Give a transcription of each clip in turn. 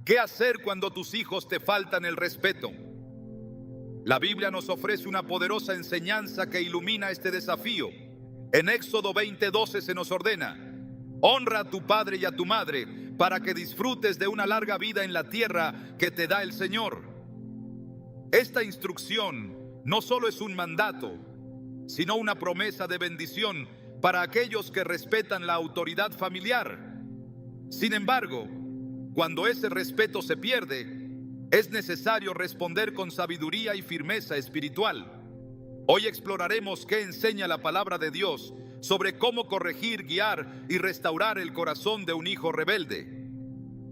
¿Qué hacer cuando tus hijos te faltan el respeto? La Biblia nos ofrece una poderosa enseñanza que ilumina este desafío. En Éxodo 20:12 se nos ordena: honra a tu padre y a tu madre para que disfrutes de una larga vida en la tierra que te da el Señor. Esta instrucción no solo es un mandato, sino una promesa de bendición para aquellos que respetan la autoridad familiar. Sin embargo, cuando ese respeto se pierde, es necesario responder con sabiduría y firmeza espiritual. Hoy exploraremos qué enseña la palabra de Dios sobre cómo corregir, guiar y restaurar el corazón de un hijo rebelde.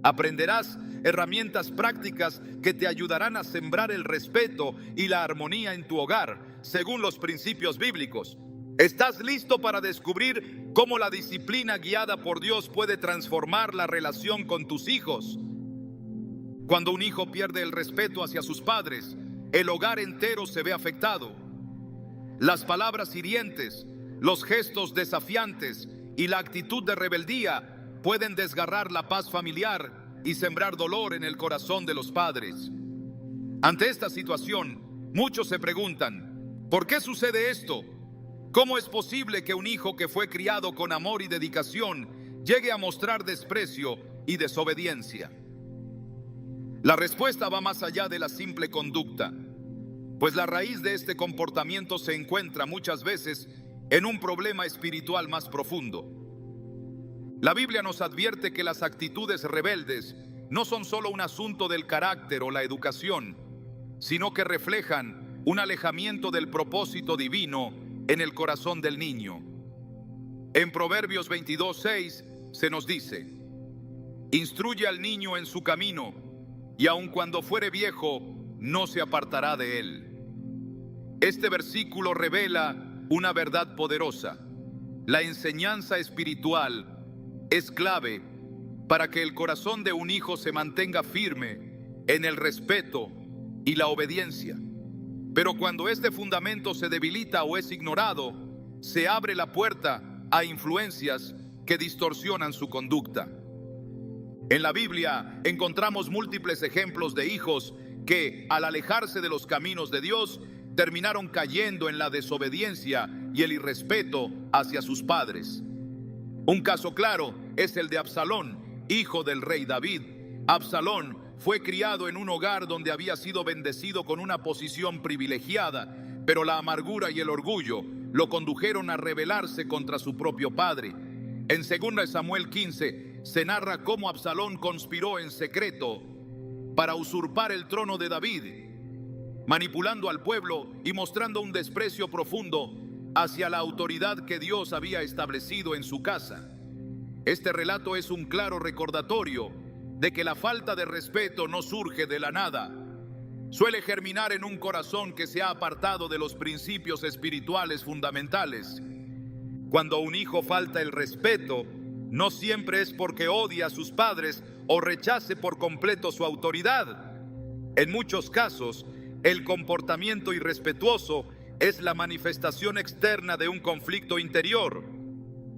Aprenderás herramientas prácticas que te ayudarán a sembrar el respeto y la armonía en tu hogar, según los principios bíblicos. ¿Estás listo para descubrir cómo la disciplina guiada por Dios puede transformar la relación con tus hijos? Cuando un hijo pierde el respeto hacia sus padres, el hogar entero se ve afectado. Las palabras hirientes, los gestos desafiantes y la actitud de rebeldía pueden desgarrar la paz familiar y sembrar dolor en el corazón de los padres. Ante esta situación, muchos se preguntan: ¿por qué sucede esto? ¿Cómo es posible que un hijo que fue criado con amor y dedicación llegue a mostrar desprecio y desobediencia? La respuesta va más allá de la simple conducta, pues la raíz de este comportamiento se encuentra muchas veces en un problema espiritual más profundo. La Biblia nos advierte que las actitudes rebeldes no son solo un asunto del carácter o la educación, sino que reflejan un alejamiento del propósito divino en el corazón del niño. En Proverbios 22:6 se nos dice: instruye al niño en su camino, y aun cuando fuere viejo, no se apartará de él. Este versículo revela una verdad poderosa. La enseñanza espiritual es clave para que el corazón de un hijo se mantenga firme en el respeto y la obediencia. Pero cuando este fundamento se debilita o es ignorado, se abre la puerta a influencias que distorsionan su conducta. En la Biblia encontramos múltiples ejemplos de hijos que, al alejarse de los caminos de Dios, terminaron cayendo en la desobediencia y el irrespeto hacia sus padres. Un caso claro es el de Absalón, hijo del rey David. Absalón fue criado en un hogar donde había sido bendecido con una posición privilegiada, pero la amargura y el orgullo lo condujeron a rebelarse contra su propio padre. En 2 Samuel 15 se narra cómo Absalón conspiró en secreto para usurpar el trono de David, manipulando al pueblo y mostrando un desprecio profundo hacia la autoridad que Dios había establecido en su casa. Este relato es un claro recordatorio de que la falta de respeto no surge de la nada. Suele germinar en un corazón que se ha apartado de los principios espirituales fundamentales. Cuando un hijo falta el respeto, no siempre es porque odia a sus padres o rechace por completo su autoridad. En muchos casos, el comportamiento irrespetuoso es la manifestación externa de un conflicto interior.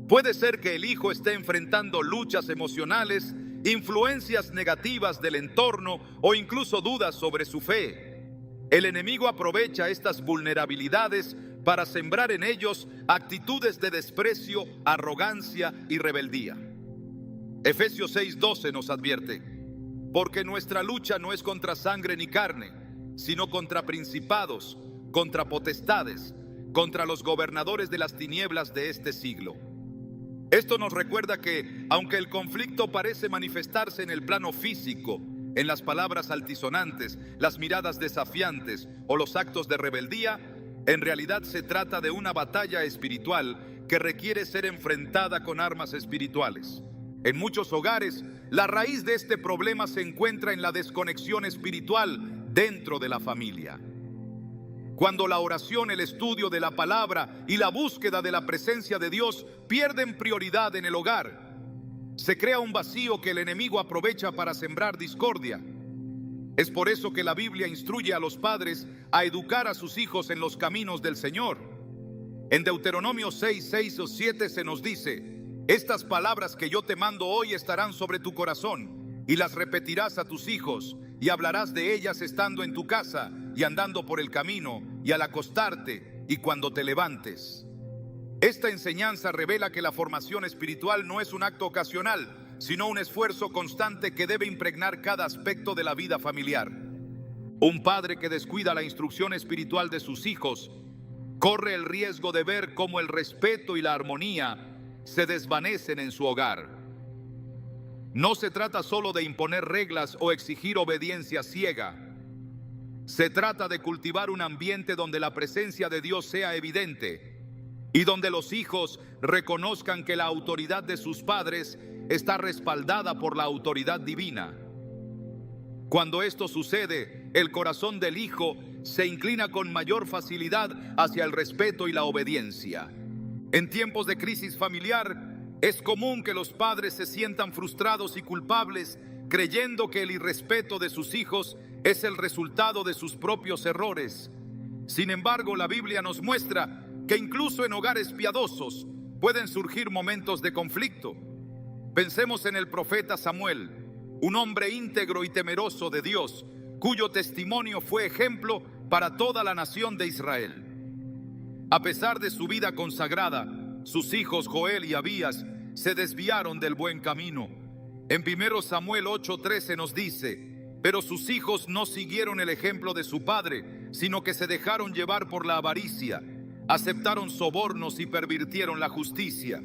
Puede ser que el hijo esté enfrentando luchas emocionales, influencias negativas del entorno o incluso dudas sobre su fe. El enemigo aprovecha estas vulnerabilidades para sembrar en ellos actitudes de desprecio, arrogancia y rebeldía. Efesios 6:12 nos advierte: porque nuestra lucha no es contra sangre ni carne, sino contra principados, contra potestades, contra los gobernadores de las tinieblas de este siglo. Esto nos recuerda que, aunque el conflicto parece manifestarse en el plano físico, en las palabras altisonantes, las miradas desafiantes o los actos de rebeldía, en realidad se trata de una batalla espiritual que requiere ser enfrentada con armas espirituales. En muchos hogares, la raíz de este problema se encuentra en la desconexión espiritual dentro de la familia. Cuando la oración, el estudio de la palabra y la búsqueda de la presencia de Dios pierden prioridad en el hogar, se crea un vacío que el enemigo aprovecha para sembrar discordia. Es por eso que la Biblia instruye a los padres a educar a sus hijos en los caminos del Señor. En Deuteronomio 6:6 o 7 se nos dice: estas palabras que yo te mando hoy estarán sobre tu corazón. y las repetirás a tus hijos, y hablarás de ellas estando en tu casa, y andando por el camino, y al acostarte, y cuando te levantes. Esta enseñanza revela que la formación espiritual no es un acto ocasional, sino un esfuerzo constante que debe impregnar cada aspecto de la vida familiar. Un padre que descuida la instrucción espiritual de sus hijos corre el riesgo de ver cómo el respeto y la armonía se desvanecen en su hogar. No se trata solo de imponer reglas o exigir obediencia ciega. Se trata de cultivar un ambiente donde la presencia de Dios sea evidente y donde los hijos reconozcan que la autoridad de sus padres está respaldada por la autoridad divina. Cuando esto sucede, el corazón del hijo se inclina con mayor facilidad hacia el respeto y la obediencia. En tiempos de crisis familiar, es común que los padres se sientan frustrados y culpables, creyendo que el irrespeto de sus hijos es el resultado de sus propios errores. Sin embargo, la Biblia nos muestra que incluso en hogares piadosos pueden surgir momentos de conflicto. Pensemos en el profeta Samuel, un hombre íntegro y temeroso de Dios, cuyo testimonio fue ejemplo para toda la nación de Israel. A pesar de su vida consagrada, sus hijos Joel y Abías se desviaron del buen camino. En 1 Samuel 8:13 nos dice: pero sus hijos no siguieron el ejemplo de su padre, sino que se dejaron llevar por la avaricia, aceptaron sobornos y pervirtieron la justicia.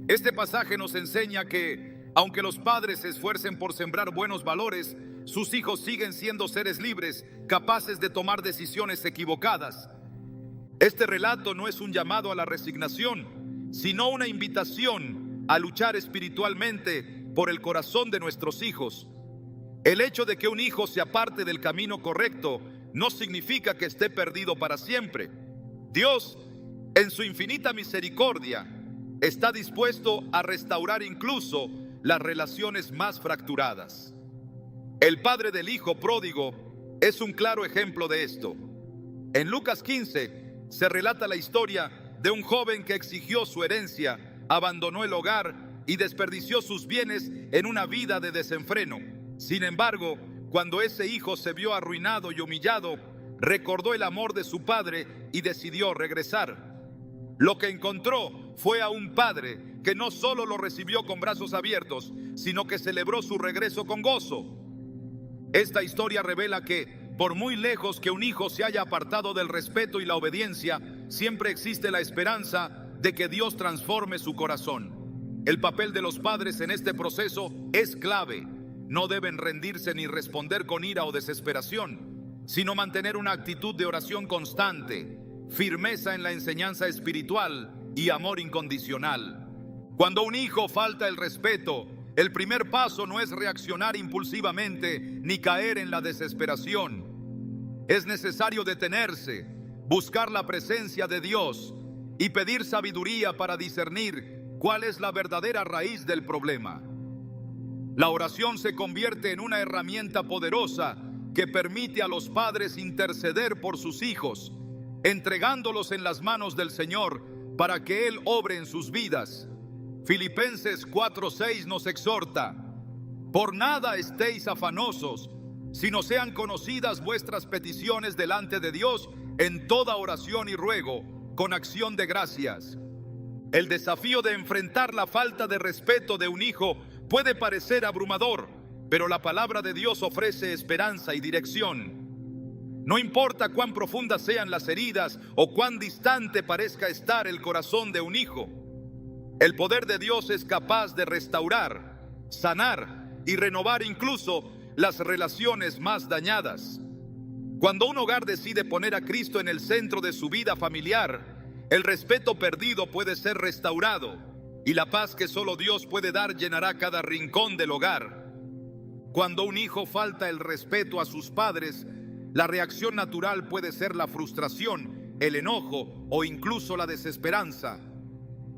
Este pasaje nos enseña que, aunque los padres se esfuercen por sembrar buenos valores, sus hijos siguen siendo seres libres, capaces de tomar decisiones equivocadas. Este relato no es un llamado a la resignación, sino una invitación a luchar espiritualmente por el corazón de nuestros hijos. El hecho de que un hijo se aparte del camino correcto no significa que esté perdido para siempre. Dios, en su infinita misericordia, está dispuesto a restaurar incluso las relaciones más fracturadas. El padre del hijo pródigo es un claro ejemplo de esto. En Lucas 15 se relata la historia de un joven que exigió su herencia, abandonó el hogar y desperdició sus bienes en una vida de desenfreno. Sin embargo, cuando ese hijo se vio arruinado y humillado, recordó el amor de su padre y decidió regresar. Lo que encontró fue a un padre que no solo lo recibió con brazos abiertos, sino que celebró su regreso con gozo. Esta historia revela que, por muy lejos que un hijo se haya apartado del respeto y la obediencia, siempre existe la esperanza de que Dios transforme su corazón. El papel de los padres en este proceso es clave. No deben rendirse ni responder con ira o desesperación, sino mantener una actitud de oración constante, firmeza en la enseñanza espiritual y amor incondicional. Cuando un hijo falta el respeto, el primer paso no es reaccionar impulsivamente ni caer en la desesperación. Es necesario detenerse, buscar la presencia de Dios y pedir sabiduría para discernir cuál es la verdadera raíz del problema. La oración se convierte en una herramienta poderosa que permite a los padres interceder por sus hijos, entregándolos en las manos del Señor para que Él obre en sus vidas. Filipenses 4:6 nos exhorta: por nada estéis afanosos, sino sean conocidas vuestras peticiones delante de Dios en toda oración y ruego, con acción de gracias. El desafío de enfrentar la falta de respeto de un hijo puede parecer abrumador, pero la palabra de Dios ofrece esperanza y dirección. No importa cuán profundas sean las heridas o cuán distante parezca estar el corazón de un hijo, el poder de Dios es capaz de restaurar, sanar y renovar incluso las relaciones más dañadas. Cuando un hogar decide poner a Cristo en el centro de su vida familiar, el respeto perdido puede ser restaurado y la paz que solo Dios puede dar llenará cada rincón del hogar. Cuando un hijo falta el respeto a sus padres, la reacción natural puede ser la frustración, el enojo o incluso la desesperanza.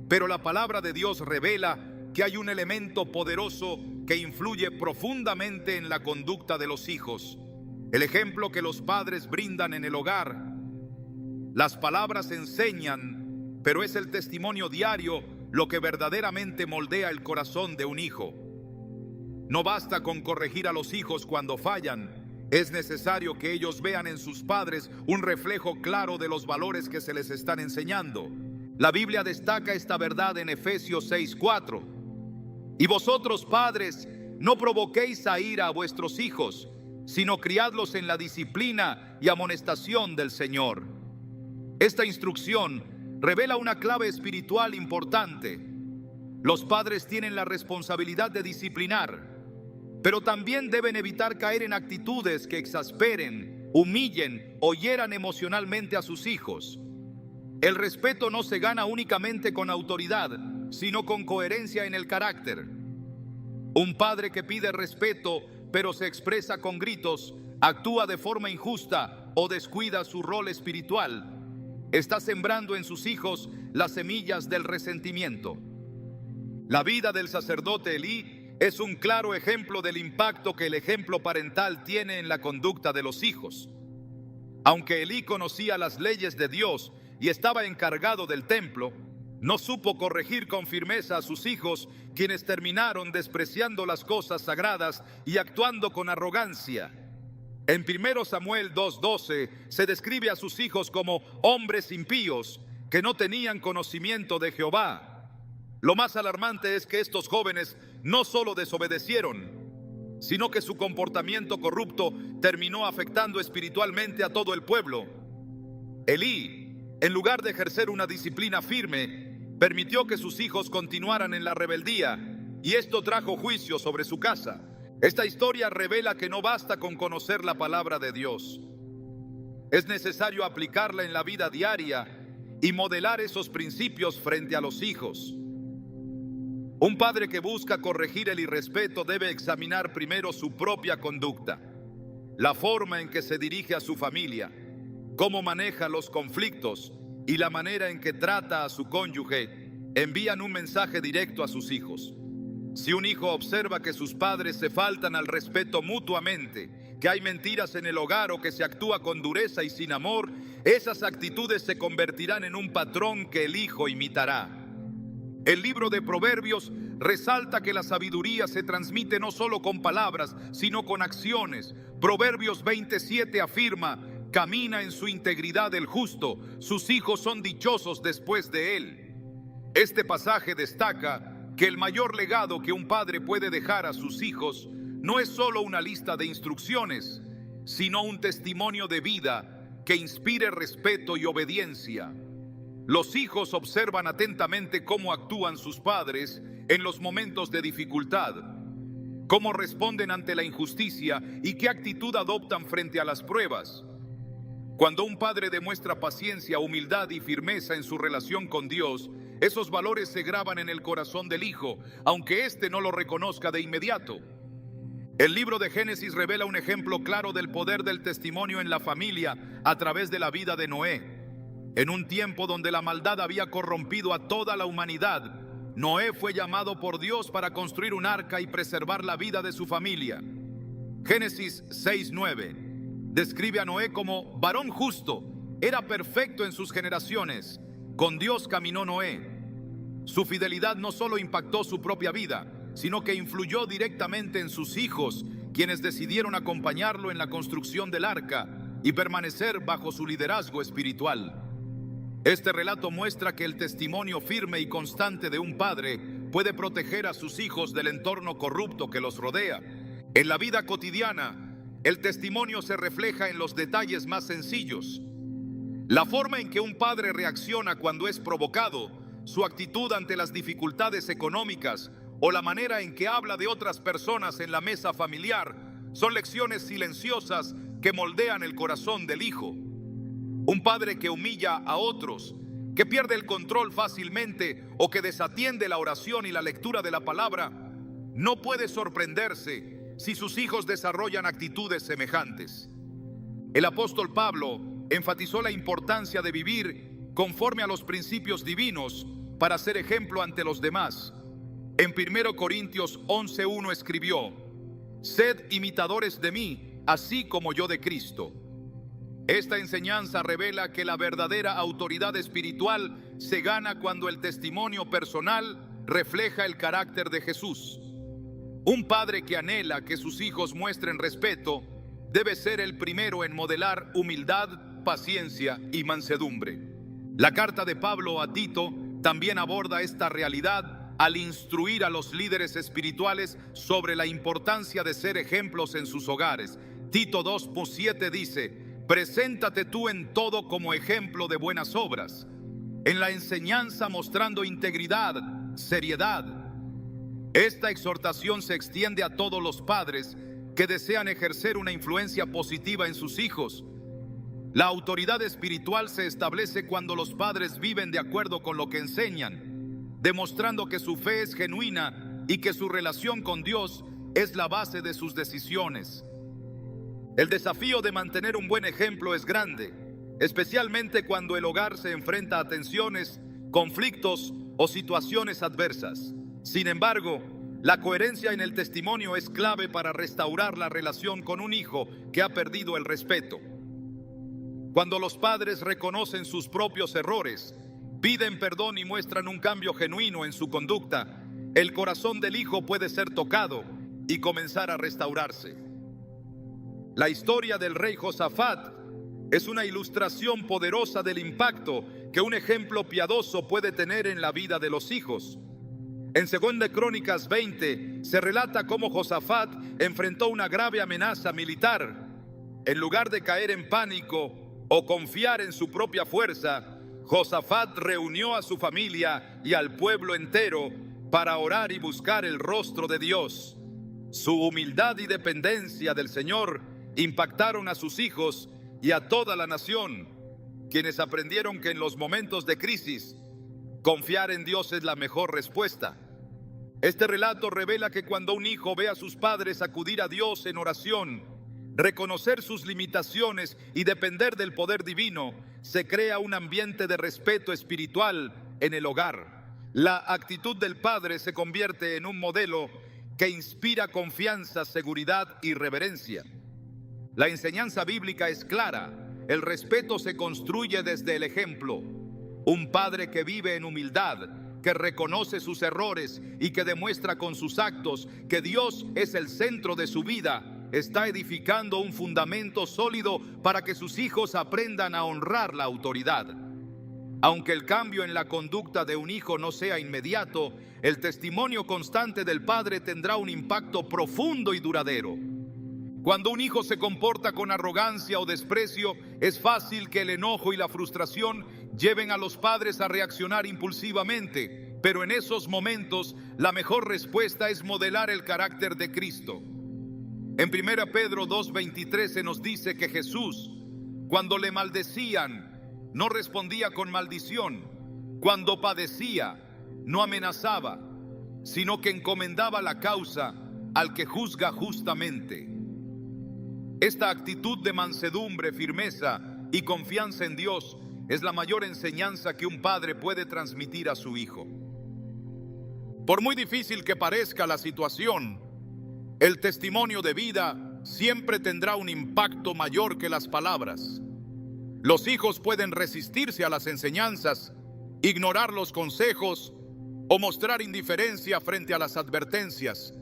Pero la palabra de Dios revela que hay un elemento poderoso que influye profundamente en la conducta de los hijos. El ejemplo que los padres brindan en el hogar. Las palabras enseñan, pero es el testimonio diario lo que verdaderamente moldea el corazón de un hijo. No basta con corregir a los hijos cuando fallan. Es necesario que ellos vean en sus padres un reflejo claro de los valores que se les están enseñando. La Biblia destaca esta verdad en Efesios 6:4. Y vosotros, padres, no provoquéis a ira a vuestros hijos, sino criadlos en la disciplina y amonestación del Señor. Esta instrucción revela una clave espiritual importante. Los padres tienen la responsabilidad de disciplinar, pero también deben evitar caer en actitudes que exasperen, humillen o hieran emocionalmente a sus hijos. El respeto no se gana únicamente con autoridad, sino con coherencia en el carácter. Un padre que pide respeto, pero se expresa con gritos, actúa de forma injusta o descuida su rol espiritual, está sembrando en sus hijos las semillas del resentimiento. La vida del sacerdote Elí es un claro ejemplo del impacto que el ejemplo parental tiene en la conducta de los hijos. Aunque Elí conocía las leyes de Dios y estaba encargado del templo, no supo corregir con firmeza a sus hijos, quienes terminaron despreciando las cosas sagradas y actuando con arrogancia. En 1 Samuel 2:12 se describe a sus hijos como hombres impíos que no tenían conocimiento de Jehová. Lo más alarmante es que estos jóvenes no solo desobedecieron, sino que su comportamiento corrupto terminó afectando espiritualmente a todo el pueblo. Elí, en lugar de ejercer una disciplina firme, permitió que sus hijos continuaran en la rebeldía, y esto trajo juicio sobre su casa. Esta historia revela que no basta con conocer la palabra de Dios. Es necesario aplicarla en la vida diaria y modelar esos principios frente a los hijos. Un padre que busca corregir el irrespeto debe examinar primero su propia conducta, la forma en que se dirige a su familia, cómo maneja los conflictos y la manera en que trata a su cónyuge envían un mensaje directo a sus hijos. Si un hijo observa que sus padres se faltan al respeto mutuamente, que hay mentiras en el hogar o que se actúa con dureza y sin amor, esas actitudes se convertirán en un patrón que el hijo imitará. El libro de Proverbios resalta que la sabiduría se transmite no solo con palabras, sino con acciones. Proverbios 27 afirma: camina en su integridad el justo, sus hijos son dichosos después de él. Este pasaje destaca que el mayor legado que un padre puede dejar a sus hijos no es solo una lista de instrucciones, sino un testimonio de vida que inspire respeto y obediencia. Los hijos observan atentamente cómo actúan sus padres en los momentos de dificultad, cómo responden ante la injusticia y qué actitud adoptan frente a las pruebas. Cuando un padre demuestra paciencia, humildad y firmeza en su relación con Dios, esos valores se graban en el corazón del hijo, aunque éste no lo reconozca de inmediato. El libro de Génesis revela un ejemplo claro del poder del testimonio en la familia a través de la vida de Noé. En un tiempo donde la maldad había corrompido a toda la humanidad, Noé fue llamado por Dios para construir un arca y preservar la vida de su familia. Génesis 6:9 describe a Noé como varón justo, era perfecto en sus generaciones. Con Dios caminó Noé. Su fidelidad no solo impactó su propia vida, sino que influyó directamente en sus hijos, quienes decidieron acompañarlo en la construcción del arca y permanecer bajo su liderazgo espiritual. Este relato muestra que el testimonio firme y constante de un padre puede proteger a sus hijos del entorno corrupto que los rodea. En la vida cotidiana, el testimonio se refleja en los detalles más sencillos. La forma en que un padre reacciona cuando es provocado, su actitud ante las dificultades económicas o la manera en que habla de otras personas en la mesa familiar son lecciones silenciosas que moldean el corazón del hijo. Un padre que humilla a otros, que pierde el control fácilmente o que desatiende la oración y la lectura de la palabra, no puede sorprenderse si sus hijos desarrollan actitudes semejantes. El apóstol Pablo enfatizó la importancia de vivir conforme a los principios divinos para ser ejemplo ante los demás. En 1 Corintios 11:1 escribió: «Sed imitadores de mí, así como yo de Cristo». Esta enseñanza revela que la verdadera autoridad espiritual se gana cuando el testimonio personal refleja el carácter de Jesús. Un padre que anhela que sus hijos muestren respeto debe ser el primero en modelar humildad, paciencia y mansedumbre. La carta de Pablo a Tito también aborda esta realidad al instruir a los líderes espirituales sobre la importancia de ser ejemplos en sus hogares. Tito 2:7 dice: preséntate tú en todo como ejemplo de buenas obras, en la enseñanza mostrando integridad, seriedad. Esta exhortación se extiende a todos los padres que desean ejercer una influencia positiva en sus hijos. La autoridad espiritual se establece cuando los padres viven de acuerdo con lo que enseñan, demostrando que su fe es genuina y que su relación con Dios es la base de sus decisiones. El desafío de mantener un buen ejemplo es grande, especialmente cuando el hogar se enfrenta a tensiones, conflictos o situaciones adversas. Sin embargo, la coherencia en el testimonio es clave para restaurar la relación con un hijo que ha perdido el respeto. Cuando los padres reconocen sus propios errores, piden perdón y muestran un cambio genuino en su conducta, el corazón del hijo puede ser tocado y comenzar a restaurarse. La historia del rey Josafat es una ilustración poderosa del impacto que un ejemplo piadoso puede tener en la vida de los hijos. En 2 Crónicas 20 se relata cómo Josafat enfrentó una grave amenaza militar. En lugar de caer en pánico o confiar en su propia fuerza, Josafat reunió a su familia y al pueblo entero para orar y buscar el rostro de Dios. Su humildad y dependencia del Señor impactaron a sus hijos y a toda la nación, quienes aprendieron que en los momentos de crisis, confiar en Dios es la mejor respuesta. Este relato revela que cuando un hijo ve a sus padres acudir a Dios en oración, reconocer sus limitaciones y depender del poder divino, se crea un ambiente de respeto espiritual en el hogar. La actitud del padre se convierte en un modelo que inspira confianza, seguridad y reverencia. La enseñanza bíblica es clara: el respeto se construye desde el ejemplo. Un padre que vive en humildad, que reconoce sus errores y que demuestra con sus actos que Dios es el centro de su vida, está edificando un fundamento sólido para que sus hijos aprendan a honrar la autoridad. Aunque el cambio en la conducta de un hijo no sea inmediato, el testimonio constante del padre tendrá un impacto profundo y duradero. Cuando un hijo se comporta con arrogancia o desprecio, es fácil que el enojo y la frustración lleven a los padres a reaccionar impulsivamente, pero en esos momentos la mejor respuesta es modelar el carácter de Cristo. En 1 Pedro 2:23 se nos dice que Jesús, cuando le maldecían, no respondía con maldición; cuando padecía, no amenazaba, sino que encomendaba la causa al que juzga justamente. Esta actitud de mansedumbre, firmeza y confianza en Dios es la mayor enseñanza que un padre puede transmitir a su hijo. Por muy difícil que parezca la situación, el testimonio de vida siempre tendrá un impacto mayor que las palabras. Los hijos pueden resistirse a las enseñanzas, ignorar los consejos o mostrar indiferencia frente a las advertencias,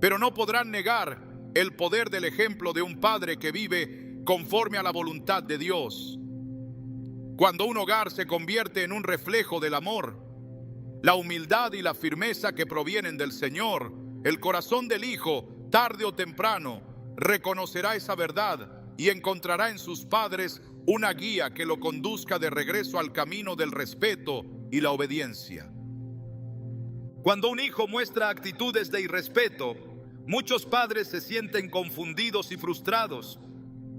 pero no podrán negar el poder del ejemplo de un padre que vive conforme a la voluntad de Dios. Cuando un hogar se convierte en un reflejo del amor, la humildad y la firmeza que provienen del Señor, el corazón del hijo, tarde o temprano, reconocerá esa verdad y encontrará en sus padres una guía que lo conduzca de regreso al camino del respeto y la obediencia. Cuando un hijo muestra actitudes de irrespeto, muchos padres se sienten confundidos y frustrados,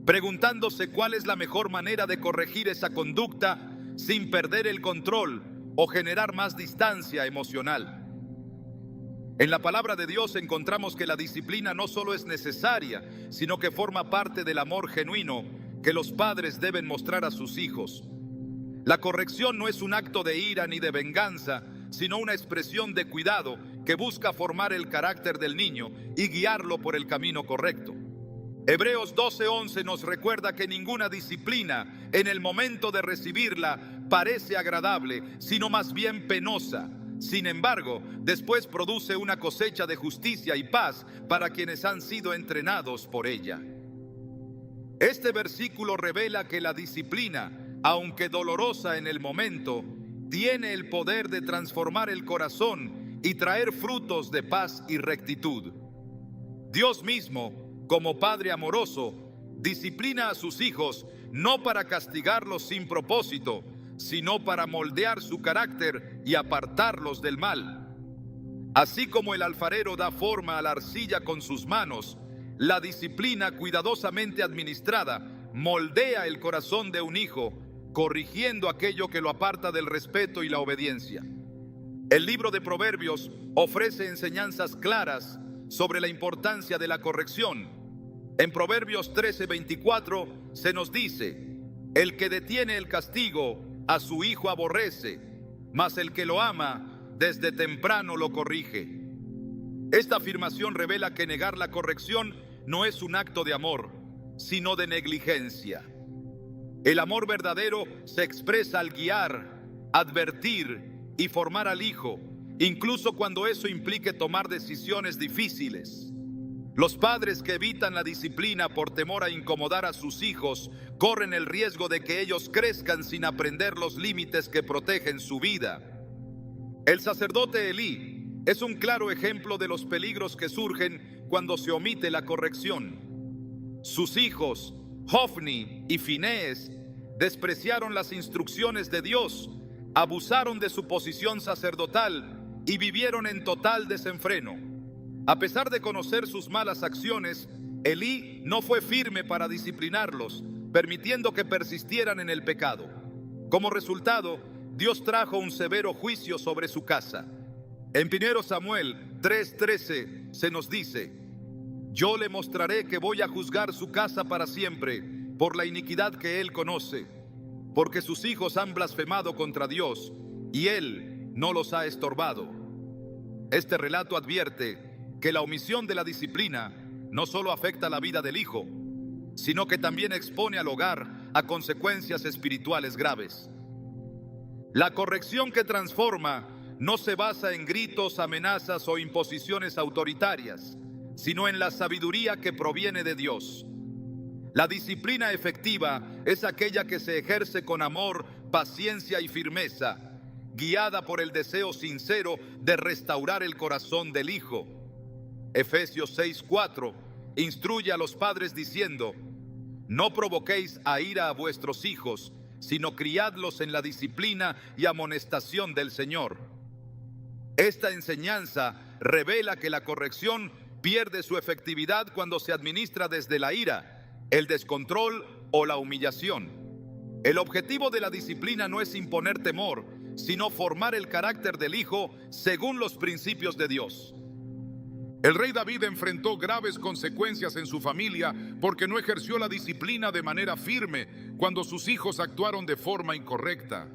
preguntándose cuál es la mejor manera de corregir esa conducta sin perder el control o generar más distancia emocional. En la palabra de Dios encontramos que la disciplina no solo es necesaria, sino que forma parte del amor genuino que los padres deben mostrar a sus hijos. La corrección no es un acto de ira ni de venganza, sino una expresión de cuidado que busca formar el carácter del niño y guiarlo por el camino correcto. Hebreos 12:11 nos recuerda que ninguna disciplina, en el momento de recibirla, parece agradable, sino más bien penosa. Sin embargo, después produce una cosecha de justicia y paz para quienes han sido entrenados por ella. Este versículo revela que la disciplina, aunque dolorosa en el momento, tiene el poder de transformar el corazón y traer frutos de paz y rectitud. Dios mismo, como Padre amoroso, disciplina a sus hijos no para castigarlos sin propósito, sino para moldear su carácter y apartarlos del mal. Así como el alfarero da forma a la arcilla con sus manos, la disciplina cuidadosamente administrada moldea el corazón de un hijo, corrigiendo aquello que lo aparta del respeto y la obediencia. El libro de Proverbios ofrece enseñanzas claras sobre la importancia de la corrección. En Proverbios 13:24 se nos dice: el que detiene el castigo a su hijo aborrece, mas el que lo ama desde temprano lo corrige. Esta afirmación revela que negar la corrección no es un acto de amor, sino de negligencia. El amor verdadero se expresa al guiar, advertir y formar al hijo, incluso cuando eso implique tomar decisiones difíciles. Los padres que evitan la disciplina por temor a incomodar a sus hijos corren el riesgo de que ellos crezcan sin aprender los límites que protegen su vida. El sacerdote Elí es un claro ejemplo de los peligros que surgen cuando se omite la corrección. Sus hijos, Hofni y Finés, despreciaron las instrucciones de Dios, abusaron de su posición sacerdotal y vivieron en total desenfreno. A pesar de conocer sus malas acciones, Elí no fue firme para disciplinarlos, permitiendo que persistieran en el pecado. Como resultado, Dios trajo un severo juicio sobre su casa. En 1 Samuel 3:13 se nos dice: yo le mostraré que voy a juzgar su casa para siempre por la iniquidad que él conoce, porque sus hijos han blasfemado contra Dios y él no los ha estorbado. Este relato advierte que la omisión de la disciplina no solo afecta la vida del hijo, sino que también expone al hogar a consecuencias espirituales graves. La corrección que transforma no se basa en gritos, amenazas o imposiciones autoritarias, sino en la sabiduría que proviene de Dios. La disciplina efectiva es aquella que se ejerce con amor, paciencia y firmeza, guiada por el deseo sincero de restaurar el corazón del hijo. Efesios 6:4 instruye a los padres diciendo: no provoquéis a ira a vuestros hijos, sino criadlos en la disciplina y amonestación del Señor. Esta enseñanza revela que la corrección pierde su efectividad cuando se administra desde la ira, el descontrol o la humillación. El objetivo de la disciplina no es imponer temor, sino formar el carácter del hijo según los principios de Dios. El rey David enfrentó graves consecuencias en su familia porque no ejerció la disciplina de manera firme cuando sus hijos actuaron de forma incorrecta.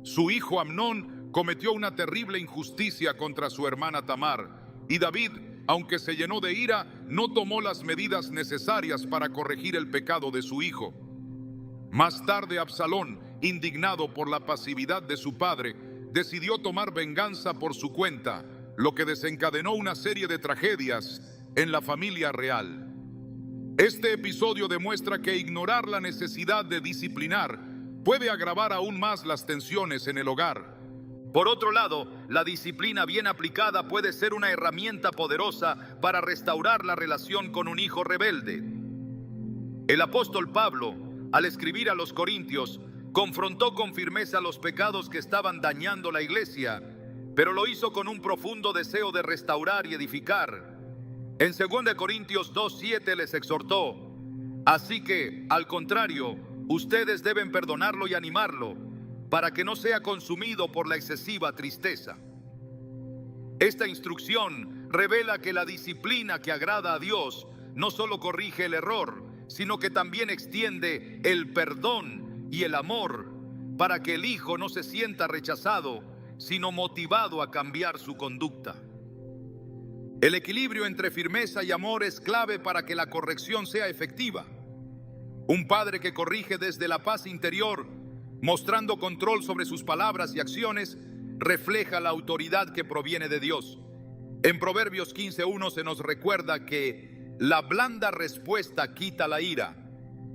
Su hijo Amnón cometió una terrible injusticia contra su hermana Tamar, y David, aunque se llenó de ira, no tomó las medidas necesarias para corregir el pecado de su hijo. Más tarde, Absalón, indignado por la pasividad de su padre, decidió tomar venganza por su cuenta, lo que desencadenó una serie de tragedias en la familia real. Este episodio demuestra que ignorar la necesidad de disciplinar puede agravar aún más las tensiones en el hogar. Por otro lado, la disciplina bien aplicada puede ser una herramienta poderosa para restaurar la relación con un hijo rebelde. El apóstol Pablo, al escribir a los Corintios, confrontó con firmeza los pecados que estaban dañando la iglesia, pero lo hizo con un profundo deseo de restaurar y edificar. En 2 Corintios 2:7 les exhortó: así que, al contrario, ustedes deben perdonarlo y animarlo, para que no sea consumido por la excesiva tristeza. Esta instrucción revela que la disciplina que agrada a Dios no solo corrige el error, sino que también extiende el perdón y el amor, para que el hijo no se sienta rechazado, sino motivado a cambiar su conducta. El equilibrio entre firmeza y amor es clave para que la corrección sea efectiva. Un padre que corrige desde la paz interior, mostrando control sobre sus palabras y acciones, refleja la autoridad que proviene de Dios. En Proverbios 15:1 se nos recuerda que la blanda respuesta quita la ira,